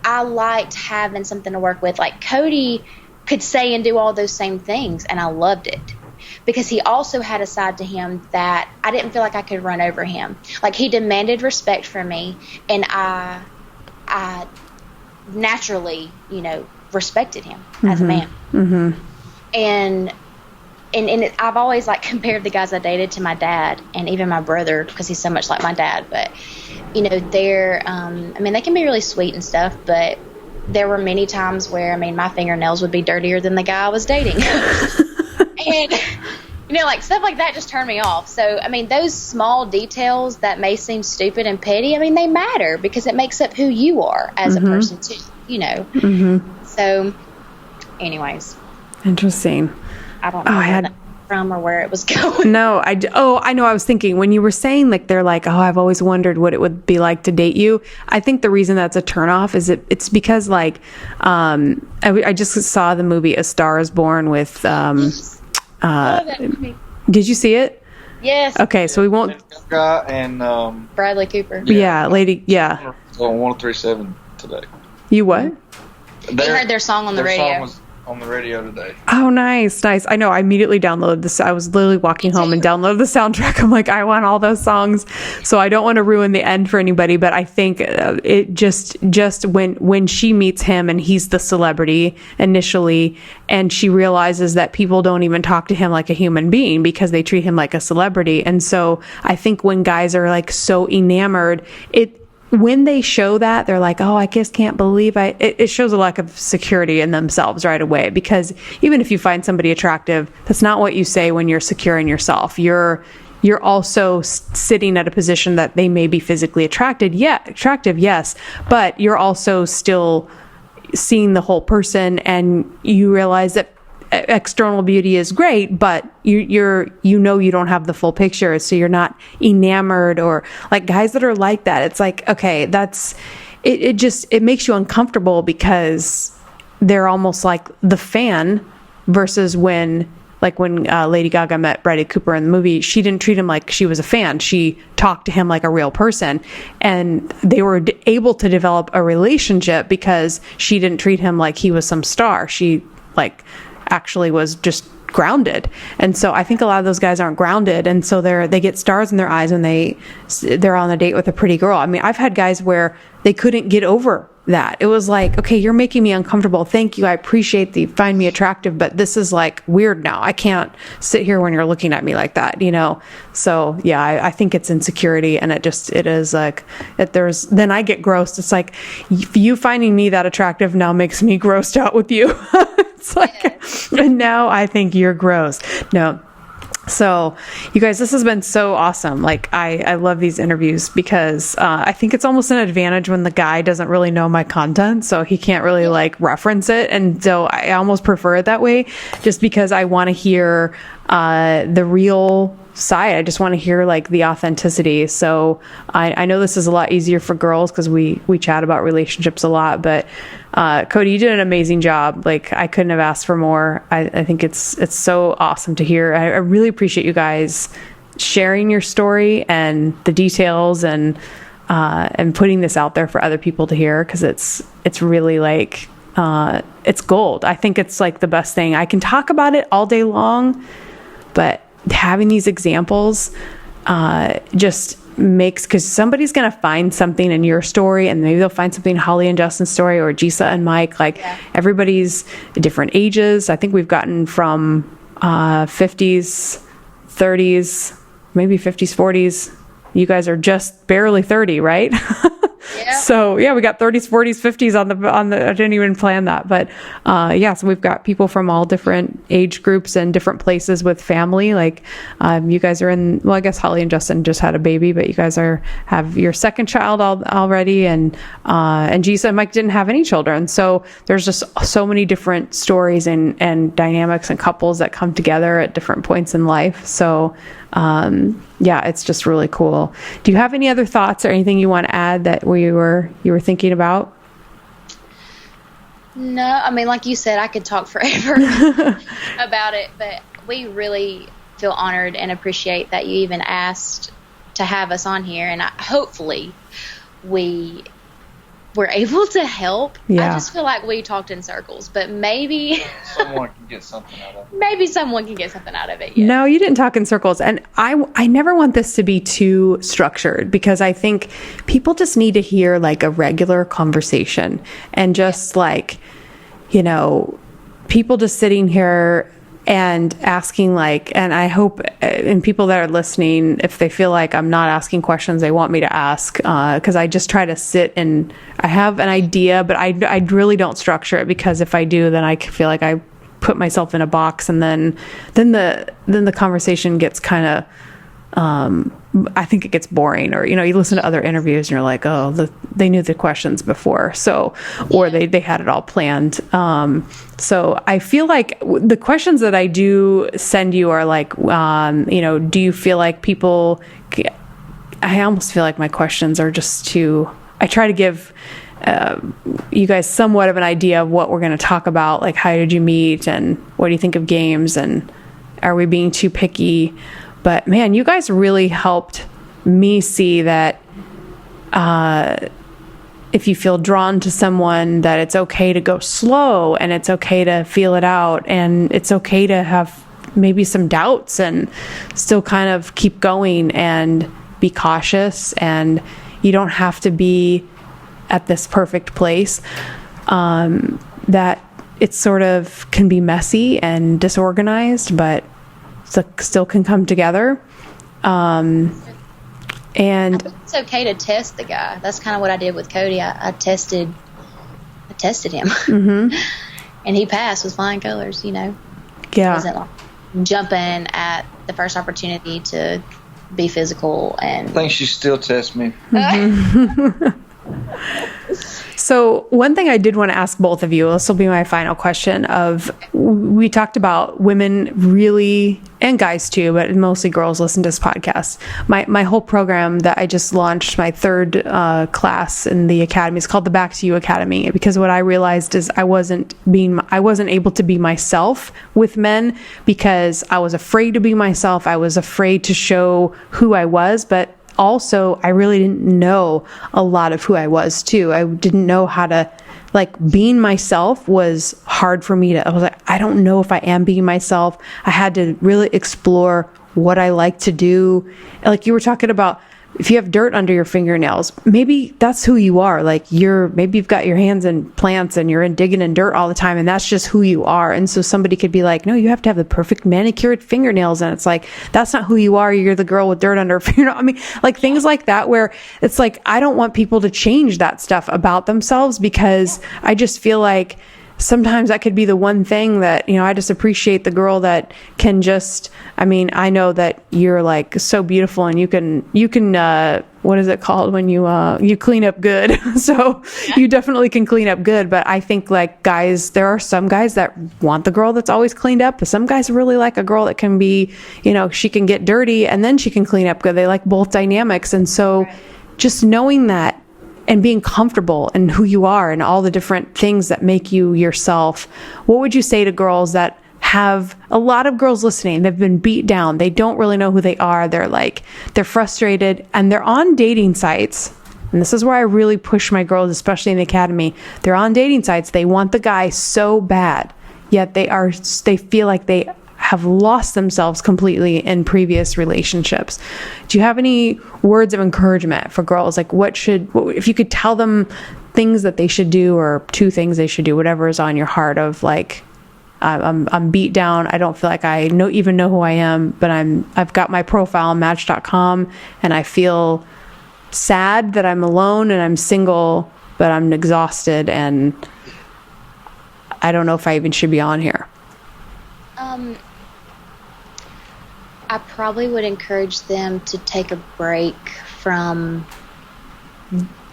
I liked having something to work with. Kody could say and do all those same things, and I loved it. Because he also had a side to him that I didn't feel like I could run over him. He demanded respect from me, and I naturally, respected him as a man. Mm-hmm. And I've always compared the guys I dated to my dad, and even my brother, because he's so much like my dad. But they're they can be really sweet and stuff, but there were many times where my fingernails would be dirtier than the guy I was dating. And stuff like that just turned me off. So those small details that may seem stupid and petty, they matter, because it makes up who you are as a person too. Mm-hmm. So anyways, interesting. I don't know where that from or where it was going. No, I know. I was thinking when you were saying they're I've always wondered what it would be like to date you. I think the reason that's a turnoff is it's because I just saw the movie A Star Is Born with did you see it? Yes. Okay, so we won't. And Bradley Cooper. Yeah, lady. Yeah. On 103.7 today. You what? They heard their song on the radio. Song was on the radio today. Oh, nice. I know. I immediately downloaded this. I was literally walking home and downloaded the soundtrack. I'm I want all those songs. So I don't want to ruin the end for anybody, but I think it just when she meets him and he's the celebrity initially, and she realizes that people don't even talk to him like a human being because they treat him like a celebrity. And so I think when guys are so enamored, when they show that, they're oh, I just can't believe it shows a lack of security in themselves right away, because even if you find somebody attractive, that's not what you say when you're secure in yourself. You're also sitting at a position that they may be physically attractive, yes, but you're also still seeing the whole person, and you realize that external beauty is great, but you don't have the full picture, so you're not enamored. Or guys that are like that, it's okay, that's it makes you uncomfortable, because they're almost like the fan, versus when Lady Gaga met Bradley Cooper in the movie, she didn't treat him like she was a fan. She talked to him like a real person, and they were able to develop a relationship because she didn't treat him like he was some star. She actually was just grounded. And so I think a lot of those guys aren't grounded, and so they get stars in their eyes when they're on a date with a pretty girl. I've had guys where they couldn't get over that. It was okay, you're making me uncomfortable. Thank you. I appreciate that you find me attractive, but this is weird now. I can't sit here when you're looking at me like that, So yeah, I think it's insecurity, and it is then I get grossed. It's you finding me that attractive now makes me grossed out with you. It's and now I think you're gross. No. So you guys, this has been so awesome. I love these interviews, because I think it's almost an advantage when the guy doesn't really know my content, so he can't really reference it. And so I almost prefer it that way, just because I want to hear the real side. I just want to hear the authenticity. So I know this is a lot easier for girls because we chat about relationships a lot, but Kody, you did an amazing job. I couldn't have asked for more. I think it's so awesome to hear. I really appreciate you guys sharing your story and the details, and putting this out there for other people to hear, because it's really it's gold. I think it's the best thing. I can talk about it all day long, but having these examples just makes, because somebody's going to find something in your story, and maybe they'll find something in Holly and Justin's story, or Jisa and Mike. Everybody's different ages. I think we've gotten from 50s, 30s, maybe 50s, 40s. You guys are just barely 30, right? Yeah. So yeah, we got 30s, 40s, 50s on the. I didn't even plan that, but so we've got people from all different age groups and different places with family. You guys are in. Well, I guess Holly and Justin just had a baby, but you guys have your second child already, and Jisa and Mike didn't have any children. So there's just so many different stories and dynamics and couples that come together at different points in life. So Yeah, it's just really cool. Do you have any other thoughts or anything you want to add that you were thinking about? No, I mean, like you said, I could talk forever about it, but we really feel honored and appreciate that you even asked to have us on here, and hopefully we were able to help. Yeah. I just feel like we talked in circles, but maybe someone can get something out of it. Maybe someone can get something out of it. Yes. No, you didn't talk in circles. And I never want this to be too structured, because I think people just need to hear like a regular conversation, and just like, you know, people just sitting here and asking like, and I hope, and people that are listening, if they feel like I'm not asking questions they want me to ask, because I just try to sit and I have an idea, but I really don't structure it, because if I do, then I feel like I put myself in a box, and then the conversation gets kind of, I think it gets boring, or, you know, you listen to other interviews and you're like, oh, they knew the questions before. So, or they had it all planned. So I feel like the questions that I do send you are like, you know, do you feel like people, I almost feel like my questions are just too, I try to give you guys somewhat of an idea of what we're going to talk about. Like, how did you meet, and what do you think of games, and are we being too picky? But man, you guys really helped me see that if you feel drawn to someone, that it's okay to go slow, and it's okay to feel it out, and it's okay to have maybe some doubts and still kind of keep going and be cautious, and you don't have to be at this perfect place. That it sort of can be messy and disorganized, but still can come together. And it's okay to test the guy. That's kind of what I did with Kody. I tested him, mm-hmm. and he passed with flying colors. You know, yeah, he wasn't like jumping at the first opportunity to be physical. And I think she still tests me. Mm-hmm. So one thing I did want to ask both of you, this will be my final question, we talked about women really, and guys too, but mostly girls listen to this podcast. My whole program that I just launched, my third class in the academy, is called the Back to You Academy, because what I realized is I wasn't able to be myself with men, because I was afraid to be myself. I was afraid to show who I was, but also I really didn't know a lot of who I was too. I didn't know how to, like, being myself was hard for me I was like, I don't know if I am being myself. I had to really explore what I like to do. Like you were talking about, if you have dirt under your fingernails, maybe that's who you are. Like maybe you've got your hands in plants and you're digging in dirt all the time, and that's just who you are. And so somebody could be like, no, you have to have the perfect manicured fingernails. And it's like, that's not who you are. You're the girl with dirt under her fingernails. I mean, like things like that, where it's like, I don't want people to change that stuff about themselves, because I just feel like sometimes that could be the one thing that, you know, I just appreciate the girl that can just, I mean, I know that you're like so beautiful, and you can, what is it called when you clean up good? So you definitely can clean up good. But I think like guys, there are some guys that want the girl that's always cleaned up, but some guys really like a girl that can be, you know, she can get dirty and then she can clean up good. They like both dynamics. And so just knowing that, and being comfortable in who you are and all the different things that make you yourself. What would you say to girls that have, a lot of girls listening, they've been beat down, they don't really know who they are, they're frustrated, and they're on dating sites. And this is where I really push my girls, especially in the academy. They're on dating sites. They want the guy so bad, yet they feel like they have lost themselves completely in previous relationships. Do you have any words of encouragement for girls? Like if you could tell them things that they should do, or 2 things they should do, whatever is on your heart, of like, I'm beat down. I don't feel like I even know who I am, but I've got my profile on Match.com, and I feel sad that I'm alone and I'm single, but I'm exhausted, and I don't know if I even should be on here. I probably would encourage them to take a break from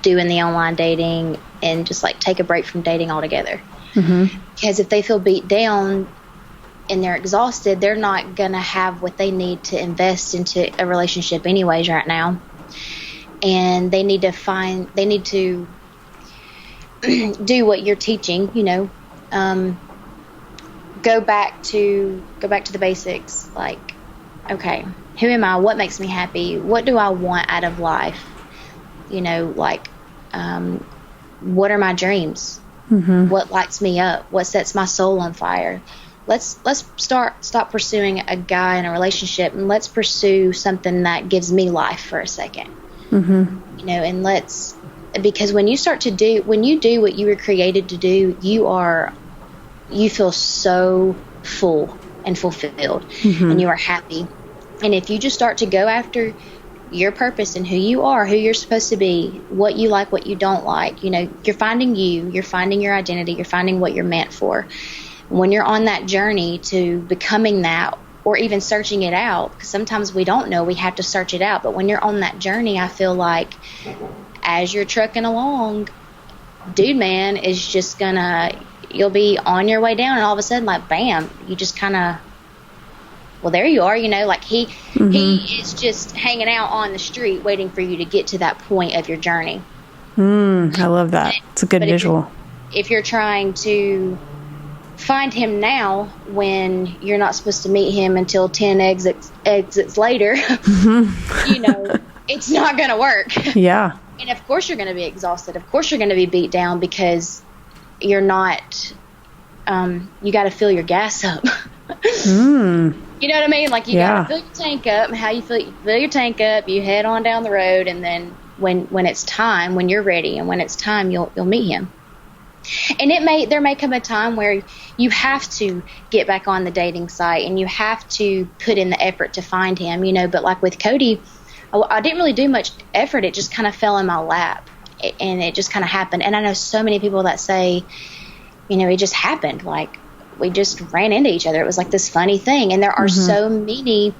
doing the online dating, and just like take a break from dating altogether. Mm-hmm. Because if they feel beat down, and they're exhausted, they're not going to have what they need to invest into a relationship anyways right now. And they need to do what you're teaching, go back to the basics. Like, okay, who am I? What makes me happy? What do I want out of life? What are my dreams? Mm-hmm. What lights me up? What sets my soul on fire? Let's stop pursuing a guy in a relationship, and let's pursue something that gives me life for a second. Mm-hmm. And because when you do what you were created to do, you feel so full and fulfilled, mm-hmm. and you are happy. And if you just start to go after your purpose and who you are, who you're supposed to be, what you like, what you don't like, you're finding you're finding your identity, you're finding what you're meant for. When you're on that journey to becoming that, or even searching it out, because sometimes we don't know, we have to search it out. But when you're on that journey, I feel like as you're trucking along, dude man is just you'll be on your way down, and all of a sudden, like, bam, you just kind of, well, there you are, like he is just hanging out on the street waiting for you to get to that point of your journey. I love that. It's a good visual. If you're trying to find him now when you're not supposed to meet him until 10 exits later, it's not going to work. Yeah. And of course you're going to be exhausted. Of course you're going to be beat down, because you're not, you got to fill your gas up. You know what I mean? Like, you got to fill your tank up, and how you fill your tank up, you head on down the road, and then when it's time, when you're ready, and when it's time, you'll meet him. And there may come a time where you have to get back on the dating site, and you have to put in the effort to find him, but like with Kody, I didn't really do much effort. It just kind of fell in my lap, and it just kind of happened. And I know so many people that say, it just happened. Like, we just ran into each other. It was like this funny thing. And there are so many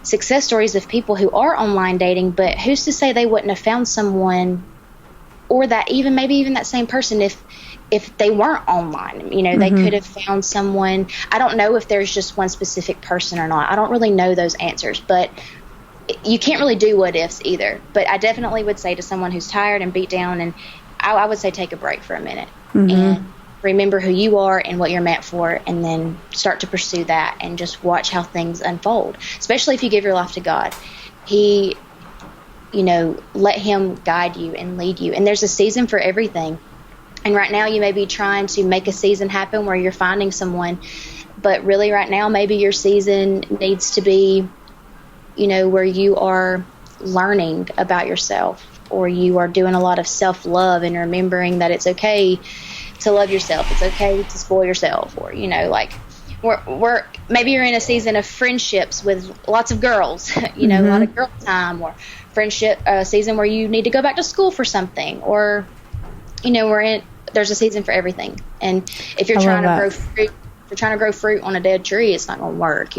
success stories of people who are online dating, but who's to say they wouldn't have found someone, or that maybe even that same person, if they weren't online, they could have found someone. I don't know if there's just one specific person or not. I don't really know those answers, but you can't really do what ifs either. But I definitely would say to someone who's tired and beat down, and I would say take a break for a minute and remember who you are and what you're meant for, and then start to pursue that and just watch how things unfold, especially if you give your life to God. He, let him guide you and lead you. And there's a season for everything. And right now you may be trying to make a season happen where you're finding someone, but really right now maybe your season needs to be, where you are learning about yourself, or you are doing a lot of self-love and remembering that it's okay to love yourself. It's okay to spoil yourself, or, like we're maybe you're in a season of friendships with lots of girls, a lot of girl time, or friendship, season where you need to go back to school for something, or, there's a season for everything. And if you're trying to grow fruit on a dead tree, it's not going to work,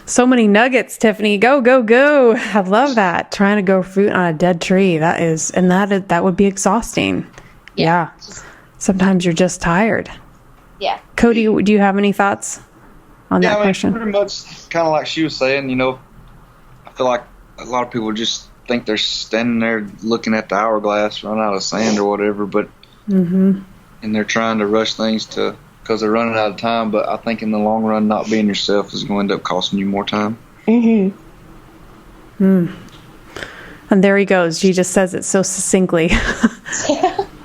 So many nuggets, Tiffany. Go, go, go. I love that. Trying to grow fruit on a dead tree. That would be exhausting. Yeah. Sometimes you're just tired. Yeah. Kody, do you have any thoughts on that question? Pretty much kind of like she was saying, I feel like a lot of people just think they're standing there looking at the hourglass run out of sand or whatever, but and they're trying to rush things because they're running out of time. But I think in the long run, not being yourself is going to end up costing you more time. And there he goes. She just says it so succinctly.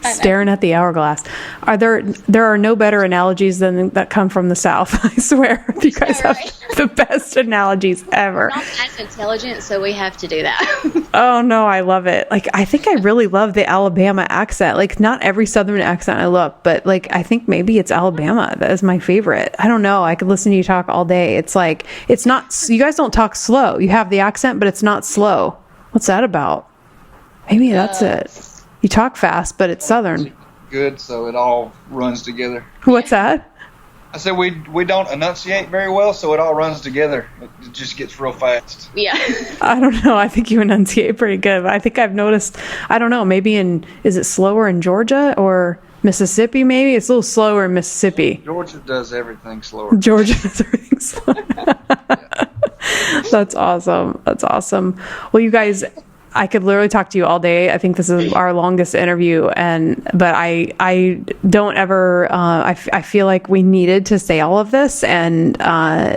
Staring at the hourglass. There are no better analogies than that come from the South. I swear, you guys have the best analogies ever. We're not as intelligent, so we have to do that. Oh no, I love it. Like, I think I really love the Alabama accent. Like, not every Southern accent I love, but like, I think maybe it's Alabama that is my favorite. I don't know. I could listen to you talk all day. It's like, it's not. You guys don't talk slow. You have the accent, but it's not slow. What's that about? Maybe that's it. You talk fast, but it's Southern. Good, so it all runs together. What's that? I said we don't enunciate very well, so it all runs together. It just gets real fast. Yeah. I don't know. I think you enunciate pretty good. But I think I've noticed, I don't know, maybe is it slower in Georgia or Mississippi, maybe. It's a little slower in Mississippi. Georgia does everything slower. Georgia does everything slower. That's awesome. That's awesome. Well, you guys, I could literally talk to you all day. I think this is our longest interview, but I don't ever. I feel like we needed to say all of this, and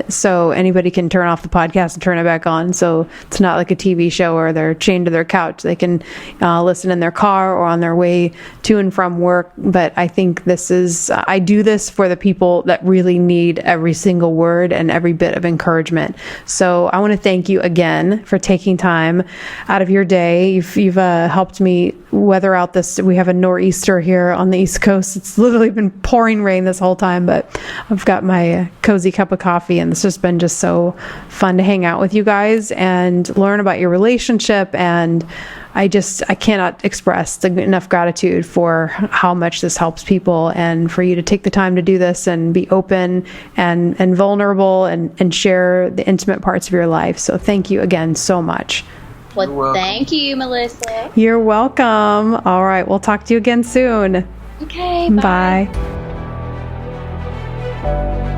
so anybody can turn off the podcast and turn it back on. So it's not like a TV show where they're chained to their couch. They can listen in their car or on their way to and from work. But I think this is. I do this for the people that really need every single word and every bit of encouragement. So I want to thank you again for taking time out of your day. You've helped me weather out this. We have a nor'easter here on the East Coast. It's literally been pouring rain this whole time, but I've got my cozy cup of coffee, and it's just been just so fun to hang out with you guys and learn about your relationship. And I cannot express enough gratitude for how much this helps people, and for you to take the time to do this and be open and vulnerable and share the intimate parts of your life. So thank you again so much. Well, thank you, Melissa. You're welcome. All right. We'll talk to you again soon. Okay. Bye. Bye.